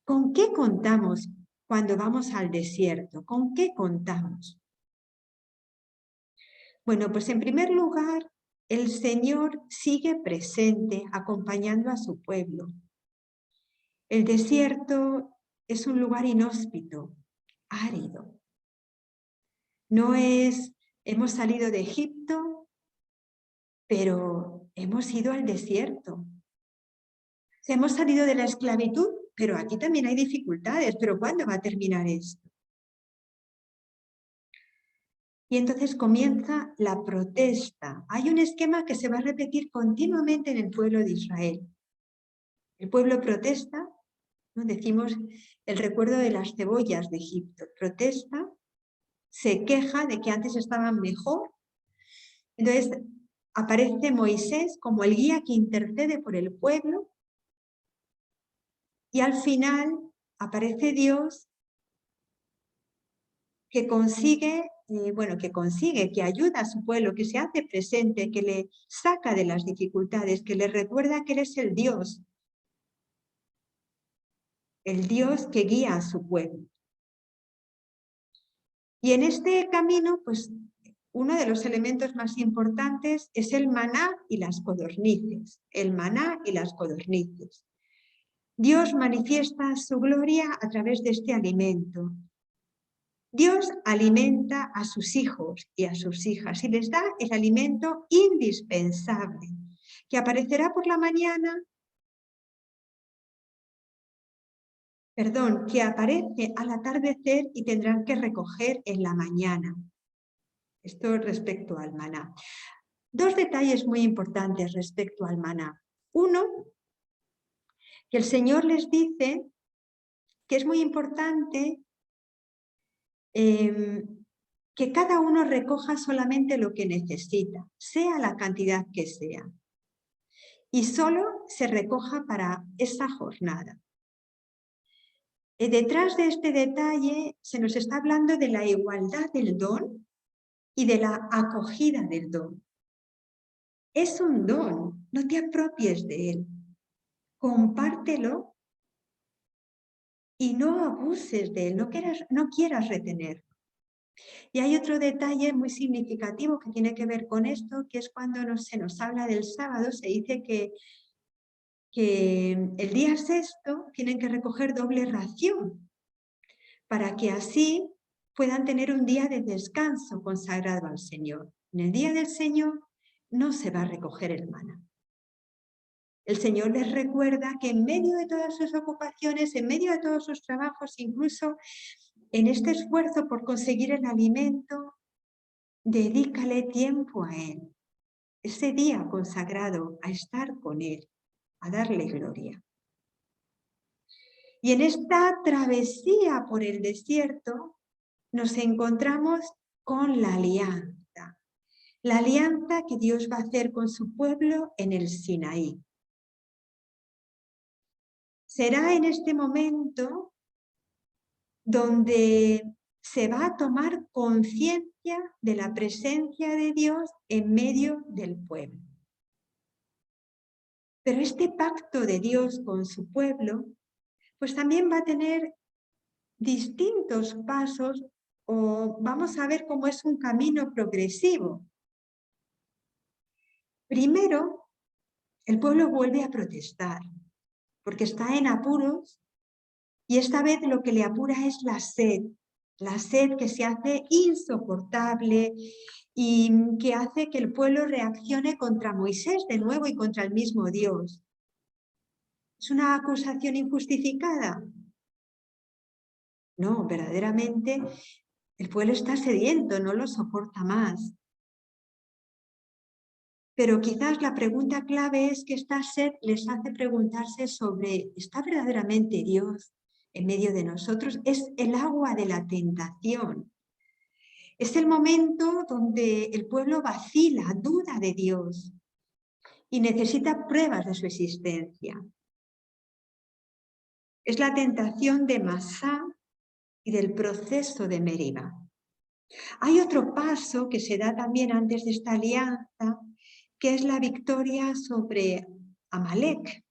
¿Con qué contamos cuando vamos al desierto? ¿Con qué contamos? Bueno, pues en primer lugar, el Señor sigue presente acompañando a su pueblo. El desierto es un lugar inhóspito, árido. No es, hemos salido de Egipto, pero hemos ido al desierto. Hemos salido de la esclavitud, pero aquí también hay dificultades. ¿Pero cuándo va a terminar esto? Y entonces comienza la protesta. Hay un esquema que se va a repetir continuamente en el pueblo de Israel. El pueblo protesta, ¿no? Decimos el recuerdo de las cebollas de Egipto. Protesta, se queja de que antes estaban mejor. Entonces aparece Moisés como el guía que intercede por el pueblo. Y al final aparece Dios que consigue, que ayuda a su pueblo, que se hace presente, que le saca de las dificultades, que le recuerda que Él es el Dios que guía a su pueblo. Y en este camino, pues, uno de los elementos más importantes es el maná y las codornices. El maná y las codornices. Dios manifiesta su gloria a través de este alimento. Dios alimenta a sus hijos y a sus hijas y les da el alimento indispensable, que aparecerá por la mañana, que aparece al atardecer y tendrán que recoger en la mañana. Esto respecto al maná. Dos detalles muy importantes respecto al maná. Uno, que el Señor les dice que es muy importante que cada uno recoja solamente lo que necesita, sea la cantidad que sea, y solo se recoja para esa jornada. Detrás de este detalle se nos está hablando de la igualdad del don y de la acogida del don. Es un don, no te apropies de él, compártelo y no abuses de él, no quieras retenerlo. Y hay otro detalle muy significativo que tiene que ver con esto, que es cuando se nos habla del sábado, se dice que el día sexto tienen que recoger doble ración, para que así puedan tener un día de descanso consagrado al Señor. En el día del Señor no se va a recoger el maná. El Señor les recuerda que en medio de todas sus ocupaciones, en medio de todos sus trabajos, incluso en este esfuerzo por conseguir el alimento, dedícale tiempo a Él. Ese día consagrado a estar con Él, a darle gloria. Y en esta travesía por el desierto nos encontramos con la alianza que Dios va a hacer con su pueblo en el Sinaí. Será en este momento donde se va a tomar conciencia de la presencia de Dios en medio del pueblo. Pero este pacto de Dios con su pueblo, pues también va a tener distintos pasos, o vamos a ver cómo es un camino progresivo. Primero, el pueblo vuelve a protestar, porque está en apuros, y esta vez lo que le apura es la sed que se hace insoportable y que hace que el pueblo reaccione contra Moisés de nuevo y contra el mismo Dios. ¿Es una acusación injustificada? No, verdaderamente el pueblo está sediento, no lo soporta más. Pero quizás la pregunta clave es que esta sed les hace preguntarse sobre, ¿está verdaderamente Dios en medio de nosotros? Es el agua de la tentación. Es el momento donde el pueblo vacila, duda de Dios y necesita pruebas de su existencia. Es la tentación de Masá y del proceso de Meriba. Hay otro paso que se da también antes de esta alianza, que es la victoria sobre Amalek.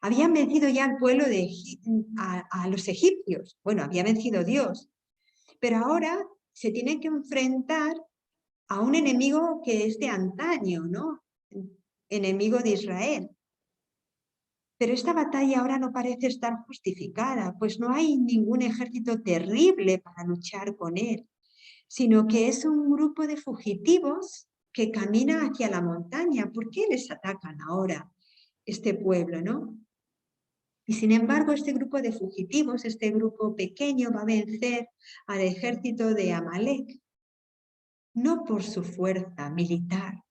Habían vencido ya al pueblo a los egipcios. Bueno, había vencido Dios. Pero ahora se tienen que enfrentar a un enemigo que es de antaño, ¿no? Enemigo de Israel. Pero esta batalla ahora no parece estar justificada, pues no hay ningún ejército terrible para luchar con él, sino que es un grupo de fugitivos que camina hacia la montaña. ¿Por qué les atacan ahora este pueblo, no? Y sin embargo, este grupo de fugitivos, este grupo pequeño, va a vencer al ejército de Amalek, no por su fuerza militar,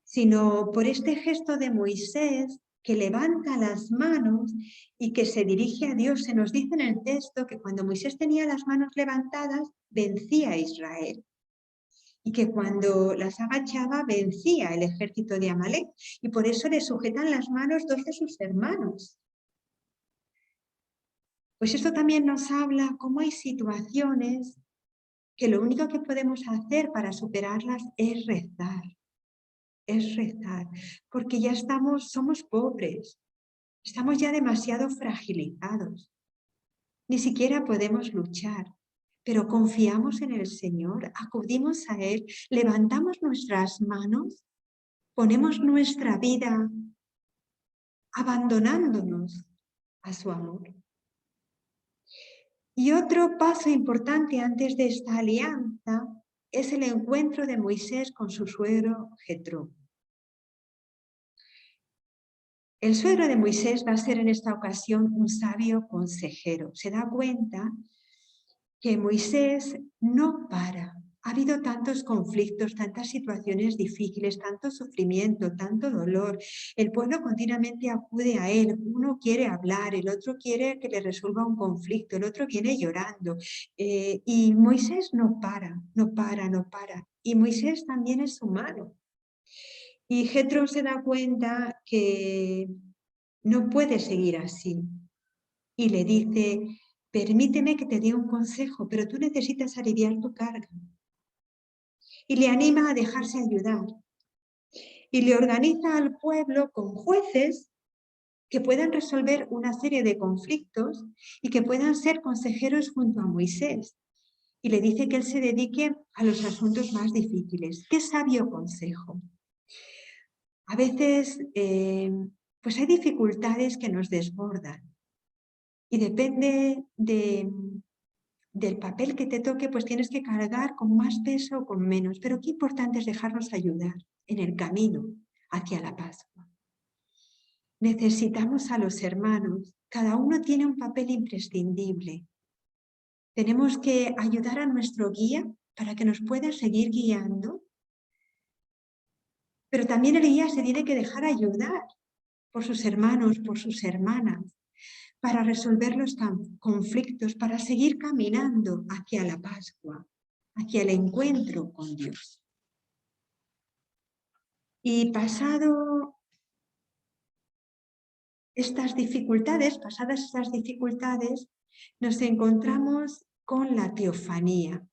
sino por este gesto de Moisés que levanta las manos y que se dirige a Dios. Se nos dice en el texto que cuando Moisés tenía las manos levantadas, vencía a Israel. Y que cuando las agachaba, vencía el ejército de Amalek. Y por eso le sujetan las manos dos de sus hermanos. Pues esto también nos habla cómo hay situaciones que lo único que podemos hacer para superarlas es rezar, porque ya somos pobres, estamos ya demasiado fragilizados, ni siquiera podemos luchar, pero confiamos en el Señor, acudimos a Él, levantamos nuestras manos, ponemos nuestra vida abandonándonos a su amor. Y otro paso importante antes de esta alianza es el encuentro de Moisés con su suegro Jetro. El suegro de Moisés va a ser en esta ocasión un sabio consejero. Se da cuenta que Moisés no para. Ha habido tantos conflictos, tantas situaciones difíciles, tanto sufrimiento, tanto dolor. El pueblo continuamente acude a él. Uno quiere hablar, el otro quiere que le resuelva un conflicto, el otro viene llorando. Y Moisés no para. Y Moisés también es humano. Y Jetro se da cuenta que no puede seguir así. Y le dice: permíteme que te dé un consejo, pero tú necesitas aliviar tu carga. Y le anima a dejarse ayudar. Y le organiza al pueblo con jueces que puedan resolver una serie de conflictos y que puedan ser consejeros junto a Moisés. Y le dice que él se dedique a los asuntos más difíciles. ¡Qué sabio consejo! A veces, pues hay dificultades que nos desbordan. Y depende del papel que te toque, pues tienes que cargar con más peso o con menos. Pero qué importante es dejarnos ayudar en el camino hacia la Pascua. Necesitamos a los hermanos. Cada uno tiene un papel imprescindible. Tenemos que ayudar a nuestro guía para que nos pueda seguir guiando. Pero también el guía se tiene que dejar ayudar por sus hermanos, por sus hermanas, para resolver los conflictos, para seguir caminando hacia la Pascua, hacia el encuentro con Dios. Y pasadas estas dificultades, nos encontramos con la teofanía.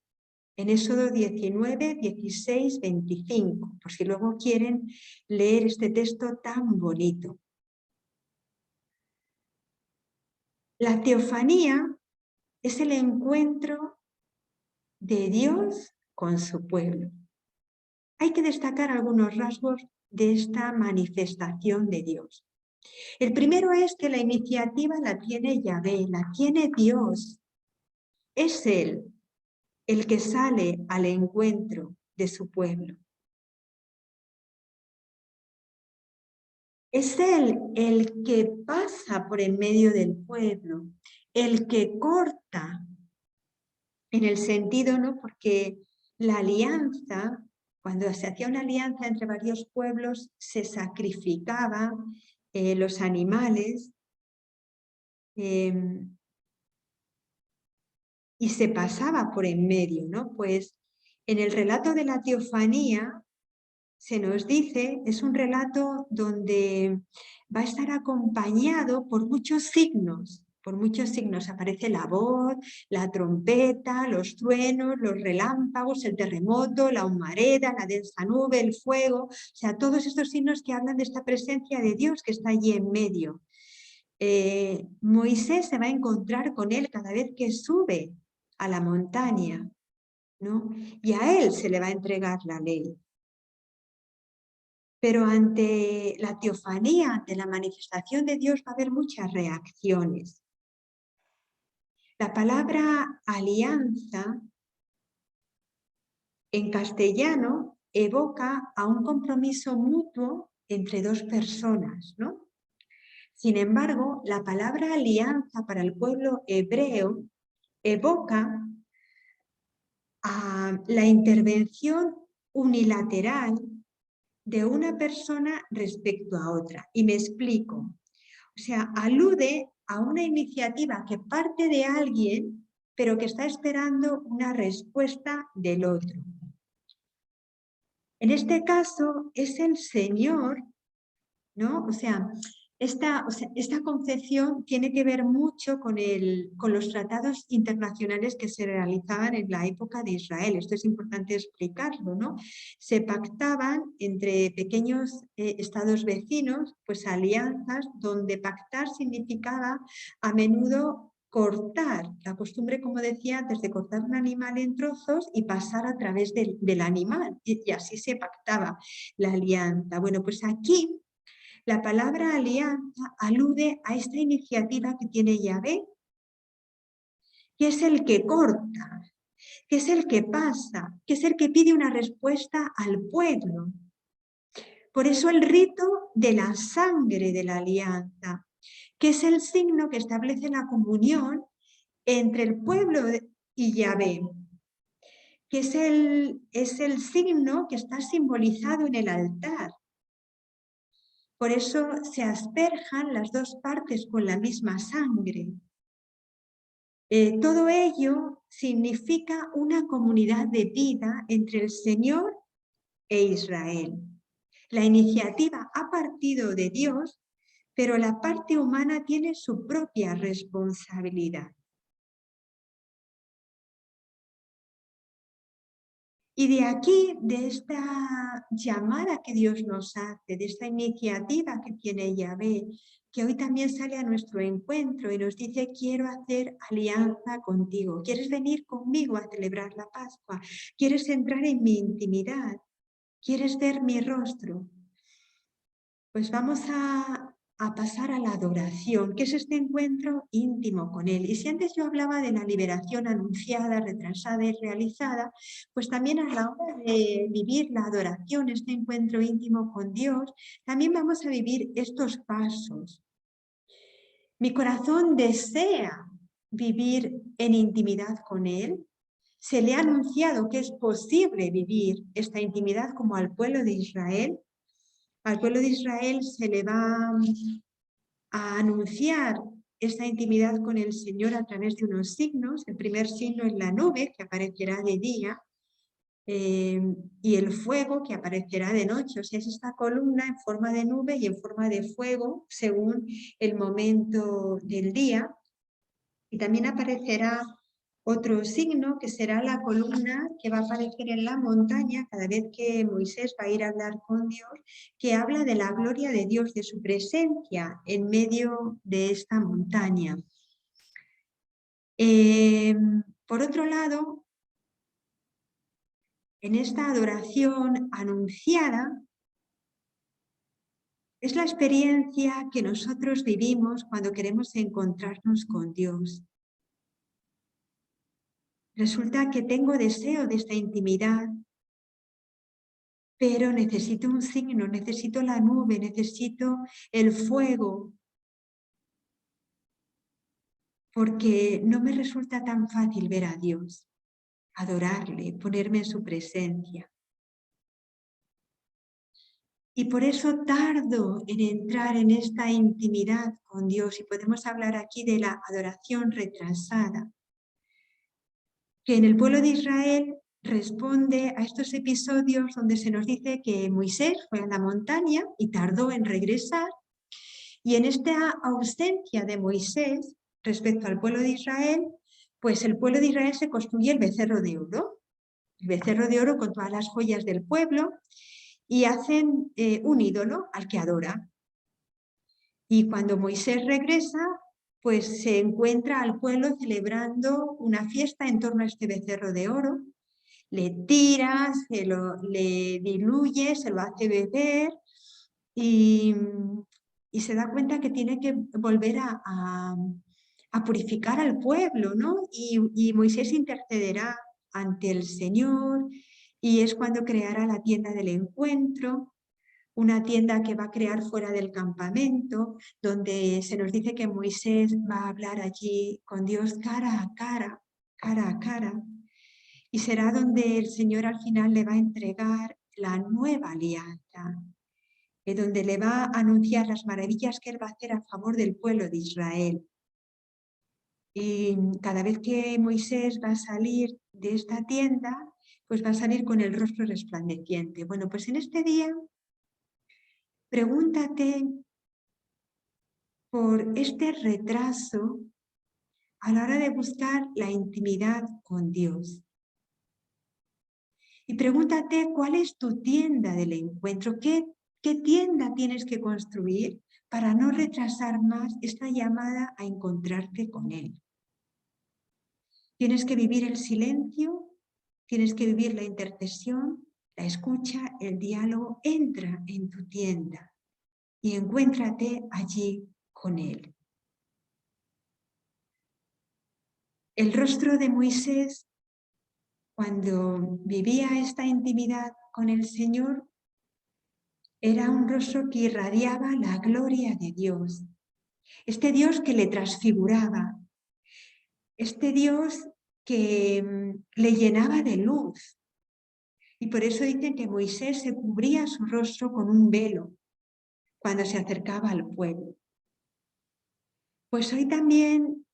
En Éxodo 19, 16, 25, por si luego quieren leer este texto tan bonito. La teofanía es el encuentro de Dios con su pueblo. Hay que destacar algunos rasgos de esta manifestación de Dios. El primero es que la iniciativa la tiene Yahvé, la tiene Dios. Es Él el que sale al encuentro de su pueblo. Es Él el que pasa por en medio del pueblo, el que corta, en el sentido, ¿no? Porque la alianza, cuando se hacía una alianza entre varios pueblos, se sacrificaban los animales y se pasaba por en medio, ¿no? Pues en el relato de la teofanía se nos dice, es un relato donde va a estar acompañado por muchos signos por muchos signos. Aparece la voz, la trompeta, los truenos, los relámpagos, el terremoto, la humareda, la densa nube, el fuego. O sea, todos estos signos que hablan de esta presencia de Dios que está allí en medio. Moisés se va a encontrar con él cada vez que sube a la montaña, ¿no? Y a él se le va a entregar la ley. Pero ante la teofanía, ante la manifestación de Dios, va a haber muchas reacciones. La palabra alianza en castellano evoca a un compromiso mutuo entre dos personas, ¿no? Sin embargo, la palabra alianza para el pueblo hebreo evoca a la intervención unilateral de una persona respecto a otra. Y me explico. O sea, alude a una iniciativa que parte de alguien, pero que está esperando una respuesta del otro. En este caso es el Señor, ¿no? O sea, esta concepción tiene que ver mucho con los tratados internacionales que se realizaban en la época de Israel. Esto es importante explicarlo, ¿no? Se pactaban entre pequeños estados vecinos, pues alianzas donde pactar significaba a menudo cortar, la costumbre, como decía antes, de cortar un animal en trozos y pasar a través del animal, y así se pactaba la alianza. Bueno, pues aquí la palabra alianza alude a esta iniciativa que tiene Yahvé, que es el que corta, que es el que pasa, que es el que pide una respuesta al pueblo. Por eso el rito de la sangre de la alianza, que es el signo que establece la comunión entre el pueblo y Yahvé, que es el signo que está simbolizado en el altar. Por eso se asperjan las dos partes con la misma sangre. Todo ello significa una comunidad de vida entre el Señor e Israel. La iniciativa ha partido de Dios, pero la parte humana tiene su propia responsabilidad. Y de aquí, de esta llamada que Dios nos hace, de esta iniciativa que tiene Yahvé, que hoy también sale a nuestro encuentro y nos dice: quiero hacer alianza contigo, ¿quieres venir conmigo a celebrar la Pascua? ¿Quieres entrar en mi intimidad? ¿Quieres ver mi rostro? Pues vamos a pasar a la adoración, que es este encuentro íntimo con Él. Y si antes yo hablaba de la liberación anunciada, retrasada y realizada, pues también a la hora de vivir la adoración, este encuentro íntimo con Dios, también vamos a vivir estos pasos. Mi corazón desea vivir en intimidad con Él. Se le ha anunciado que es posible vivir esta intimidad como al pueblo de Israel. Al pueblo de Israel se le va a anunciar esta intimidad con el Señor a través de unos signos. El primer signo es la nube, que aparecerá de día, y el fuego, que aparecerá de noche. O sea, es esta columna en forma de nube y en forma de fuego, según el momento del día. Y también aparecerá otro signo, que será la columna que va a aparecer en la montaña cada vez que Moisés va a ir a hablar con Dios, que habla de la gloria de Dios, de su presencia en medio de esta montaña. Por otro lado, en esta adoración anunciada, es la experiencia que nosotros vivimos cuando queremos encontrarnos con Dios. Resulta que tengo deseo de esta intimidad, pero necesito un signo, necesito la nube, necesito el fuego, porque no me resulta tan fácil ver a Dios, adorarle, ponerme en su presencia. Y por eso tardo en entrar en esta intimidad con Dios, y podemos hablar aquí de la adoración retrasada, que en el pueblo de Israel responde a estos episodios donde se nos dice que Moisés fue a la montaña y tardó en regresar, y en esta ausencia de Moisés respecto al pueblo de Israel, pues el pueblo de Israel se construye el becerro de oro con todas las joyas del pueblo, y hacen un ídolo al que adora. Y cuando Moisés regresa, pues se encuentra al pueblo celebrando una fiesta en torno a este becerro de oro. Le tira, le diluye, se lo hace beber y se da cuenta que tiene que volver a purificar al pueblo, ¿no? Y Moisés intercederá ante el Señor, y es cuando creará la tienda del encuentro, una tienda que va a crear fuera del campamento, donde se nos dice que Moisés va a hablar allí con Dios cara a cara, cara a cara, y será donde el Señor al final le va a entregar la nueva alianza, donde le va a anunciar las maravillas que él va a hacer a favor del pueblo de Israel. Y cada vez que Moisés va a salir de esta tienda, pues va a salir con el rostro resplandeciente. Bueno, pues en este día, pregúntate por este retraso a la hora de buscar la intimidad con Dios. Y pregúntate cuál es tu tienda del encuentro, qué tienda tienes que construir para no retrasar más esta llamada a encontrarte con Él. Tienes que vivir el silencio, tienes que vivir la intercesión, la escucha, el diálogo. Entra en tu tienda y encuéntrate allí con Él. El rostro de Moisés, cuando vivía esta intimidad con el Señor, era un rostro que irradiaba la gloria de Dios. Este Dios que le transfiguraba, este Dios que le llenaba de luz. Y por eso dicen que Moisés se cubría su rostro con un velo cuando se acercaba al pueblo. Pues hoy también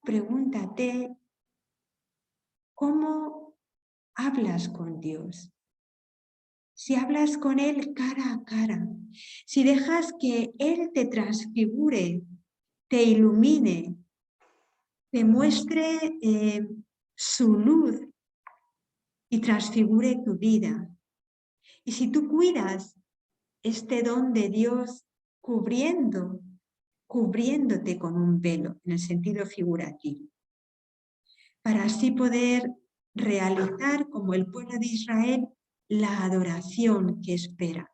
pregúntate cómo hablas con Dios. Si hablas con Él cara a cara, si dejas que Él te transfigure, te ilumine, te muestre su luz y transfigure tu vida. Y si tú cuidas este don de Dios cubriéndote con un velo, en el sentido figurativo, para así poder realizar como el pueblo de Israel la adoración que espera.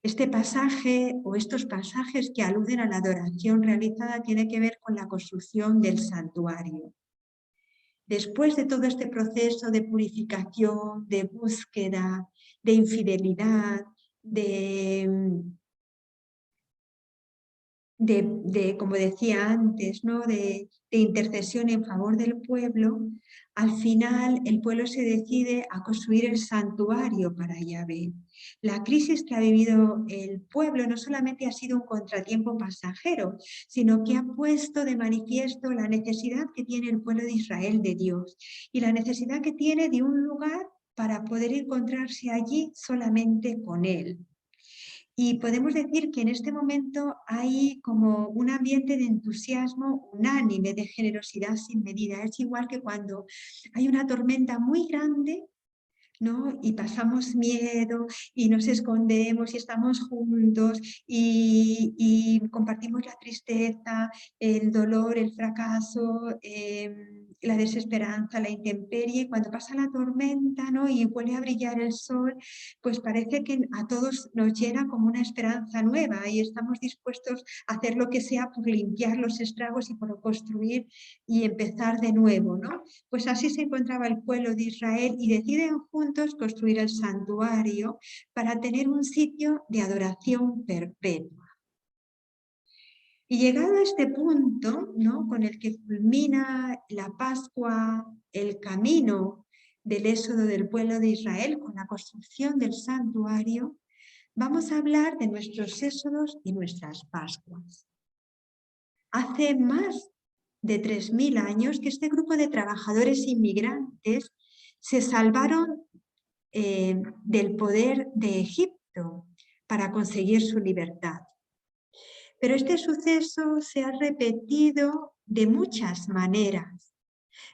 Este pasaje o estos pasajes que aluden a la adoración realizada tiene que ver con la construcción del santuario. Después de todo este proceso de purificación, de búsqueda, de infidelidad, como decía antes, ¿no? de intercesión en favor del pueblo, al final el pueblo se decide a construir el santuario para Yahvé. La crisis que ha vivido el pueblo no solamente ha sido un contratiempo pasajero, sino que ha puesto de manifiesto la necesidad que tiene el pueblo de Israel de Dios y la necesidad que tiene de un lugar para poder encontrarse allí solamente con Él. Y podemos decir que en este momento hay como un ambiente de entusiasmo unánime, de generosidad sin medida. Es igual que cuando hay una tormenta muy grande, ¿no? Y pasamos miedo y nos escondemos y estamos juntos y compartimos la tristeza, el dolor, el fracaso, la desesperanza, la intemperie. Y cuando pasa la tormenta, ¿no? Y vuelve a brillar el sol, pues parece que a todos nos llena como una esperanza nueva y estamos dispuestos a hacer lo que sea por limpiar los estragos y por construir y empezar de nuevo, ¿no? Pues así se encontraba el pueblo de Israel y deciden juntos construir el santuario para tener un sitio de adoración perpetua. Y llegado a este punto, ¿no? Con el que culmina la Pascua, el camino del éxodo del pueblo de Israel con la construcción del santuario, vamos a hablar de nuestros éxodos y nuestras Pascuas. Hace más de 3000 años que este grupo de trabajadores inmigrantes se salvaron del poder de Egipto para conseguir su libertad. Pero este suceso se ha repetido de muchas maneras.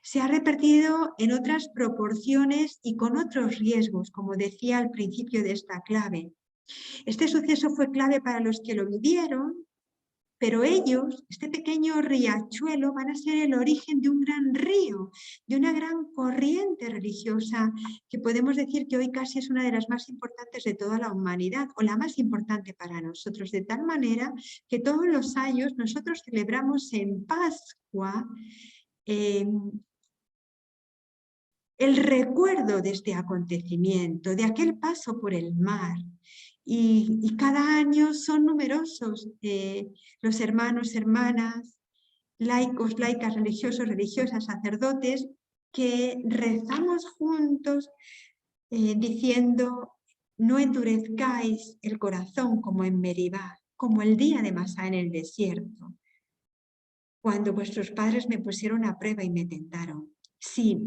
Se ha repetido en otras proporciones y con otros riesgos, como decía al principio de esta clave. Este suceso fue clave para los que lo vivieron, pero ellos, este pequeño riachuelo, van a ser el origen de un gran río, de una gran corriente religiosa que podemos decir que hoy casi es una de las más importantes de toda la humanidad, o la más importante para nosotros, de tal manera que todos los años nosotros celebramos en Pascua el recuerdo de este acontecimiento, de aquel paso por el mar. Y cada año son numerosos los hermanos, hermanas, laicos, laicas, religiosos, religiosas, sacerdotes, que rezamos juntos diciendo: no endurezcáis el corazón como en Meribá, como el día de Masá en el desierto, cuando vuestros padres me pusieron a prueba y me tentaron. Sí,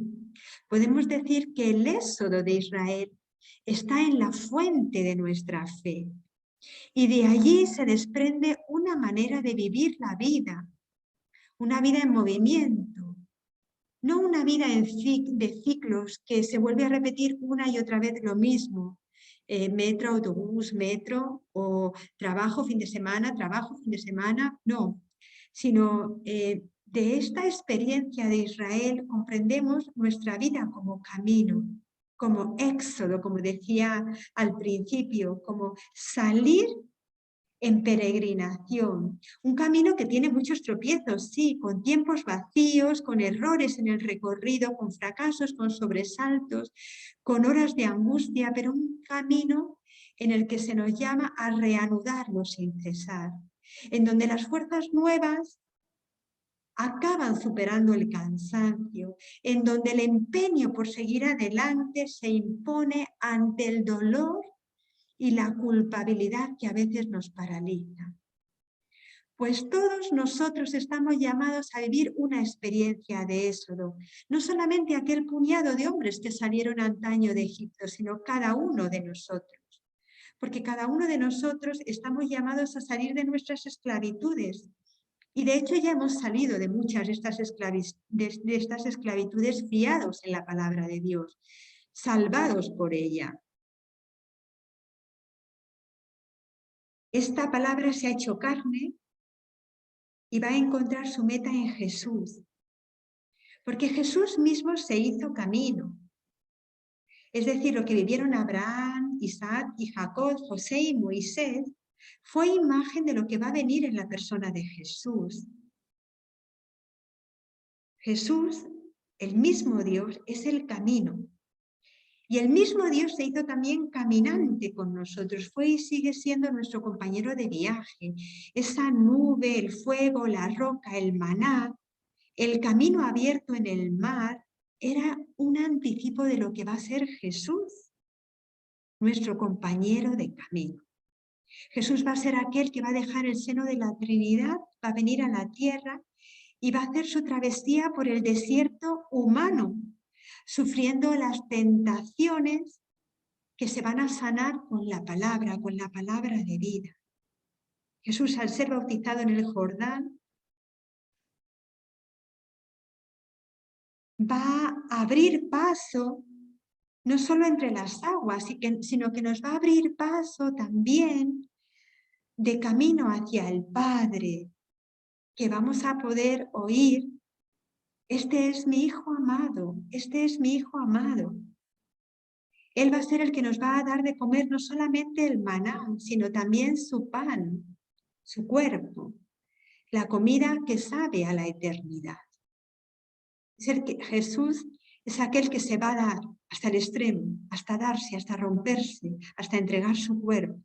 podemos decir que el éxodo de Israel está en la fuente de nuestra fe. Y de allí se desprende una manera de vivir la vida, una vida en movimiento, no una vida de ciclos que se vuelve a repetir una y otra vez lo mismo. Metro, autobús, metro, o trabajo, fin de semana, trabajo, fin de semana, no. Sino de esta experiencia de Israel comprendemos nuestra vida como camino, como éxodo, como decía al principio, como salir en peregrinación, un camino que tiene muchos tropiezos, sí, con tiempos vacíos, con errores en el recorrido, con fracasos, con sobresaltos, con horas de angustia, pero un camino en el que se nos llama a reanudarlo sin cesar, en donde las fuerzas nuevas acaban superando el cansancio, en donde el empeño por seguir adelante se impone ante el dolor y la culpabilidad que a veces nos paraliza. Pues todos nosotros estamos llamados a vivir una experiencia de éxodo, no solamente aquel puñado de hombres que salieron antaño de Egipto, sino cada uno de nosotros. Porque cada uno de nosotros estamos llamados a salir de nuestras esclavitudes. Y de hecho ya hemos salido de muchas de estas esclavitudes fiados en la palabra de Dios, salvados por ella. Esta palabra se ha hecho carne y va a encontrar su meta en Jesús. Porque Jesús mismo se hizo camino. Es decir, lo que vivieron Abraham, Isaac y Jacob, José y Moisés, fue imagen de lo que va a venir en la persona de Jesús. Jesús, el mismo Dios, es el camino. Y el mismo Dios se hizo también caminante con nosotros, fue y sigue siendo nuestro compañero de viaje. Esa nube, el fuego, la roca, el maná, el camino abierto en el mar, era un anticipo de lo que va a ser Jesús, nuestro compañero de camino. Jesús va a ser aquel que va a dejar el seno de la Trinidad, va a venir a la tierra y va a hacer su travesía por el desierto humano, sufriendo las tentaciones que se van a sanar con la palabra de vida. Jesús, al ser bautizado en el Jordán, va a abrir paso no solo entre las aguas, sino que nos va a abrir paso también de camino hacia el Padre, que vamos a poder oír: este es mi Hijo amado, este es mi Hijo amado. Él va a ser el que nos va a dar de comer no solamente el maná, sino también su pan, su cuerpo, la comida que sabe a la eternidad. Es el que Jesús es aquel que se va a dar hasta el extremo, hasta darse, hasta romperse, hasta entregar su cuerpo.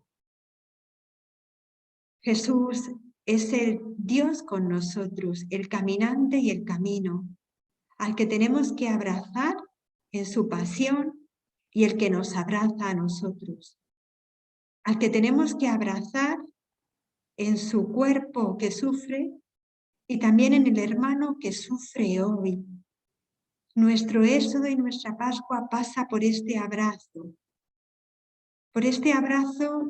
Jesús es el Dios con nosotros, el caminante y el camino, al que tenemos que abrazar en su pasión y el que nos abraza a nosotros, al que tenemos que abrazar en su cuerpo que sufre y también en el hermano que sufre hoy. Nuestro éxodo y nuestra Pascua pasa por este abrazo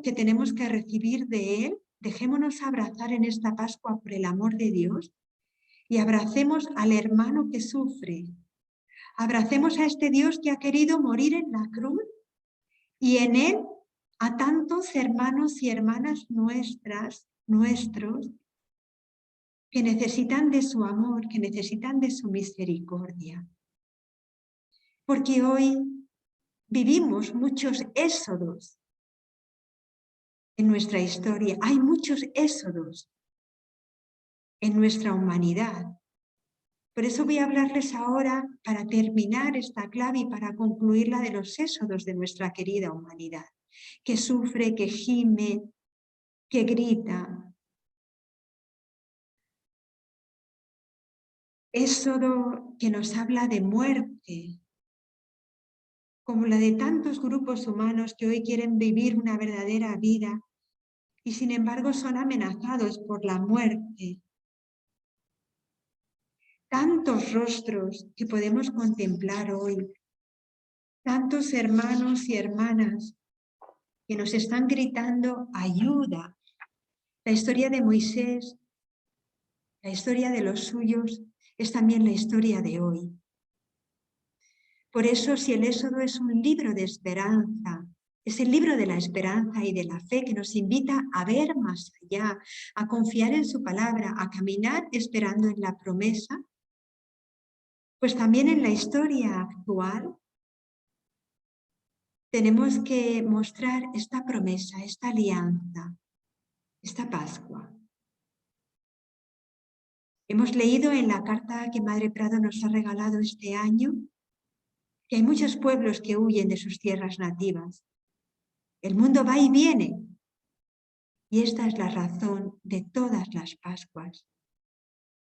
que tenemos que recibir de Él dejémonos abrazar en esta Pascua por el amor de Dios y abracemos al hermano que sufre. Abracemos a este Dios que ha querido morir en la cruz y en él a tantos hermanos y hermanas nuestros, que necesitan de su amor, que necesitan de su misericordia. Porque hoy vivimos muchos éxodos en nuestra historia. Hay muchos éxodos en nuestra humanidad. Por eso voy a hablarles ahora, para terminar esta clave y para concluirla, de los éxodos de nuestra querida humanidad, que sufre, que gime, que grita. Éxodo que nos habla de muerte, como la de tantos grupos humanos que hoy quieren vivir una verdadera vida y sin embargo son amenazados por la muerte. Tantos rostros que podemos contemplar hoy, tantos hermanos y hermanas que nos están gritando ayuda. La historia de Moisés, la historia de los suyos, es también la historia de hoy. Por eso, si el Éxodo es un libro de esperanza, es el libro de la esperanza y de la fe que nos invita a ver más allá, a confiar en su palabra, a caminar esperando en la promesa, pues también en la historia actual tenemos que mostrar esta promesa, esta alianza, esta Pascua. Hemos leído en la carta que Madre Prado nos ha regalado este año que hay muchos pueblos que huyen de sus tierras nativas. El mundo va y viene. Y esta es la razón de todas las Pascuas.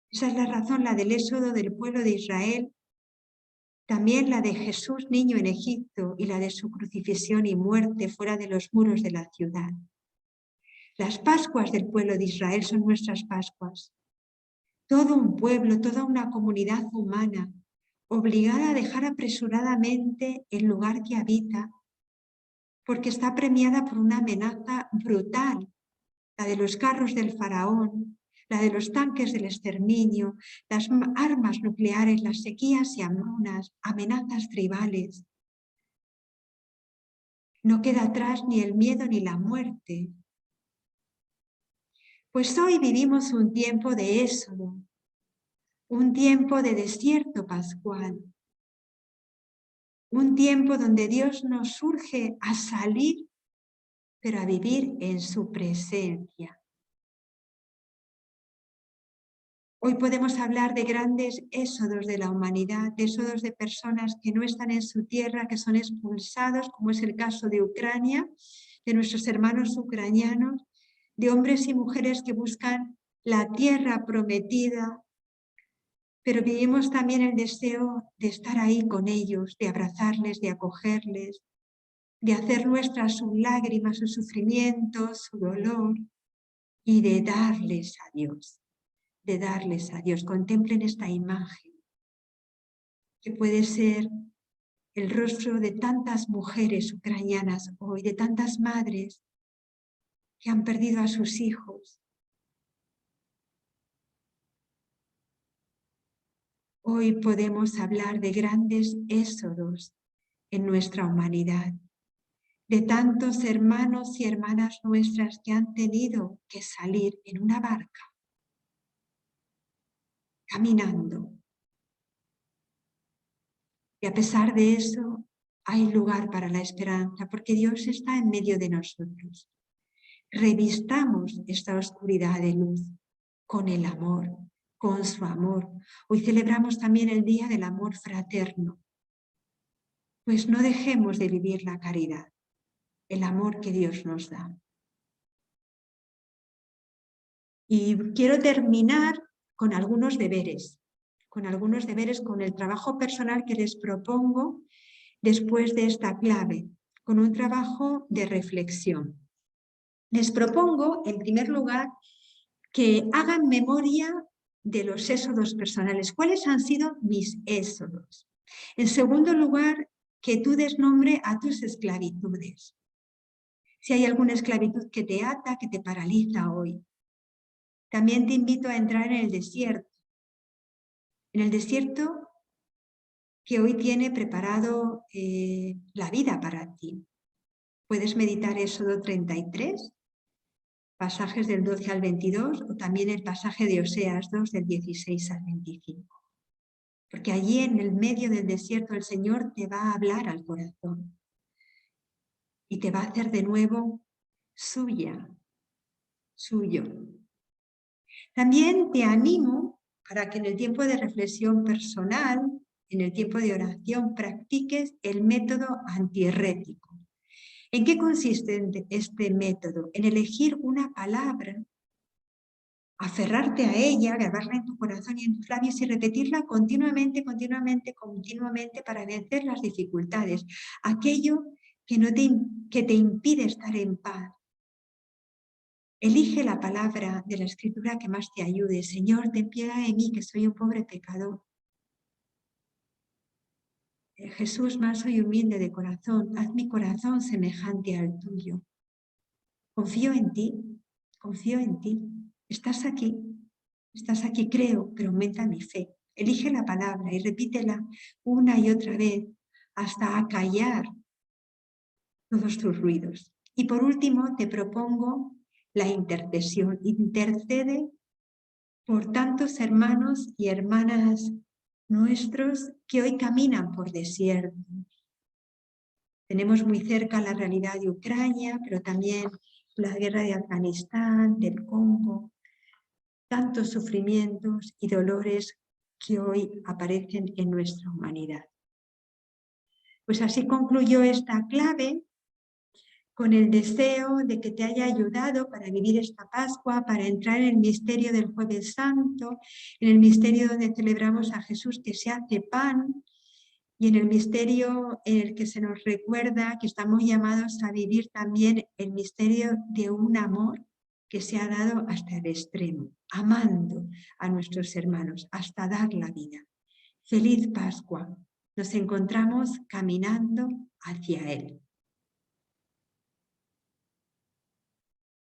Esa es la razón, la del éxodo del pueblo de Israel, también la de Jesús niño en Egipto y la de su crucifixión y muerte fuera de los muros de la ciudad. Las Pascuas del pueblo de Israel son nuestras Pascuas. Todo un pueblo, toda una comunidad humana, obligada a dejar apresuradamente el lugar que habita, porque está premiada por una amenaza brutal, la de los carros del faraón, la de los tanques del exterminio, las armas nucleares, las sequías y hambrunas, amenazas tribales. No queda atrás ni el miedo ni la muerte. Pues hoy vivimos un tiempo de éxodo, un tiempo de desierto pascual, un tiempo donde Dios nos urge a salir, pero a vivir en su presencia. Hoy podemos hablar de grandes éxodos de la humanidad, de éxodos de personas que no están en su tierra, que son expulsados, como es el caso de Ucrania, de nuestros hermanos ucranianos, de hombres y mujeres que buscan la tierra prometida, pero vivimos también el deseo de estar ahí con ellos, de abrazarles, de acogerles, de hacer nuestras sus lágrimas, sus sufrimientos, su dolor y de darles a Dios. De darles a Dios. Contemplen esta imagen, que puede ser el rostro de tantas mujeres ucranianas hoy, de tantas madres que han perdido a sus hijos. Hoy podemos hablar de grandes éxodos en nuestra humanidad, de tantos hermanos y hermanas nuestras que han tenido que salir en una barca, caminando. Y a pesar de eso, hay lugar para la esperanza, porque Dios está en medio de nosotros. Revistamos esta oscuridad de luz con el amor, con su amor. Hoy celebramos también el Día del Amor Fraterno. Pues no dejemos de vivir la caridad, el amor que Dios nos da. Y quiero terminar con algunos deberes, con el trabajo personal que les propongo después de esta clave, con un trabajo de reflexión. Les propongo, en primer lugar, que hagan memoria de los éxodos personales. ¿Cuáles han sido mis éxodos? En segundo lugar, que tú des nombre a tus esclavitudes. Si hay alguna esclavitud que te ata, que te paraliza hoy. También te invito a entrar en el desierto. En el desierto que hoy tiene preparado la vida para ti. Puedes meditar Éxodo 33, pasajes del 12 al 22, o también el pasaje de Oseas 2, del 16 al 25. Porque allí en el medio del desierto el Señor te va a hablar al corazón y te va a hacer de nuevo suya, suyo. También te animo para que en el tiempo de reflexión personal, en el tiempo de oración, practiques el método antihérético. ¿En qué consiste este método? En elegir una palabra, aferrarte a ella, grabarla en tu corazón y en tus labios y repetirla continuamente para vencer las dificultades, aquello que te impide estar en paz. Elige la palabra de la Escritura que más te ayude. Señor, ten piedad de mí, que soy un pobre pecador. Jesús, manso y humilde de corazón, haz mi corazón semejante al tuyo. Confío en ti, confío en ti. Estás aquí, creo, pero aumenta mi fe. Elige la palabra y repítela una y otra vez hasta acallar todos tus ruidos. Y por último, te propongo la intercesión. Intercede por tantos hermanos y hermanas nuestros que hoy caminan por desiertos. Tenemos muy cerca la realidad de Ucrania, pero también la guerra de Afganistán, del Congo, tantos sufrimientos y dolores que hoy aparecen en nuestra humanidad. Pues así concluyó esta clave, con el deseo de que te haya ayudado para vivir esta Pascua, para entrar en el misterio del Jueves Santo, en el misterio donde celebramos a Jesús que se hace pan, y en el misterio en el que se nos recuerda que estamos llamados a vivir también el misterio de un amor que se ha dado hasta el extremo, amando a nuestros hermanos hasta dar la vida. Feliz Pascua. Nos encontramos caminando hacia Él.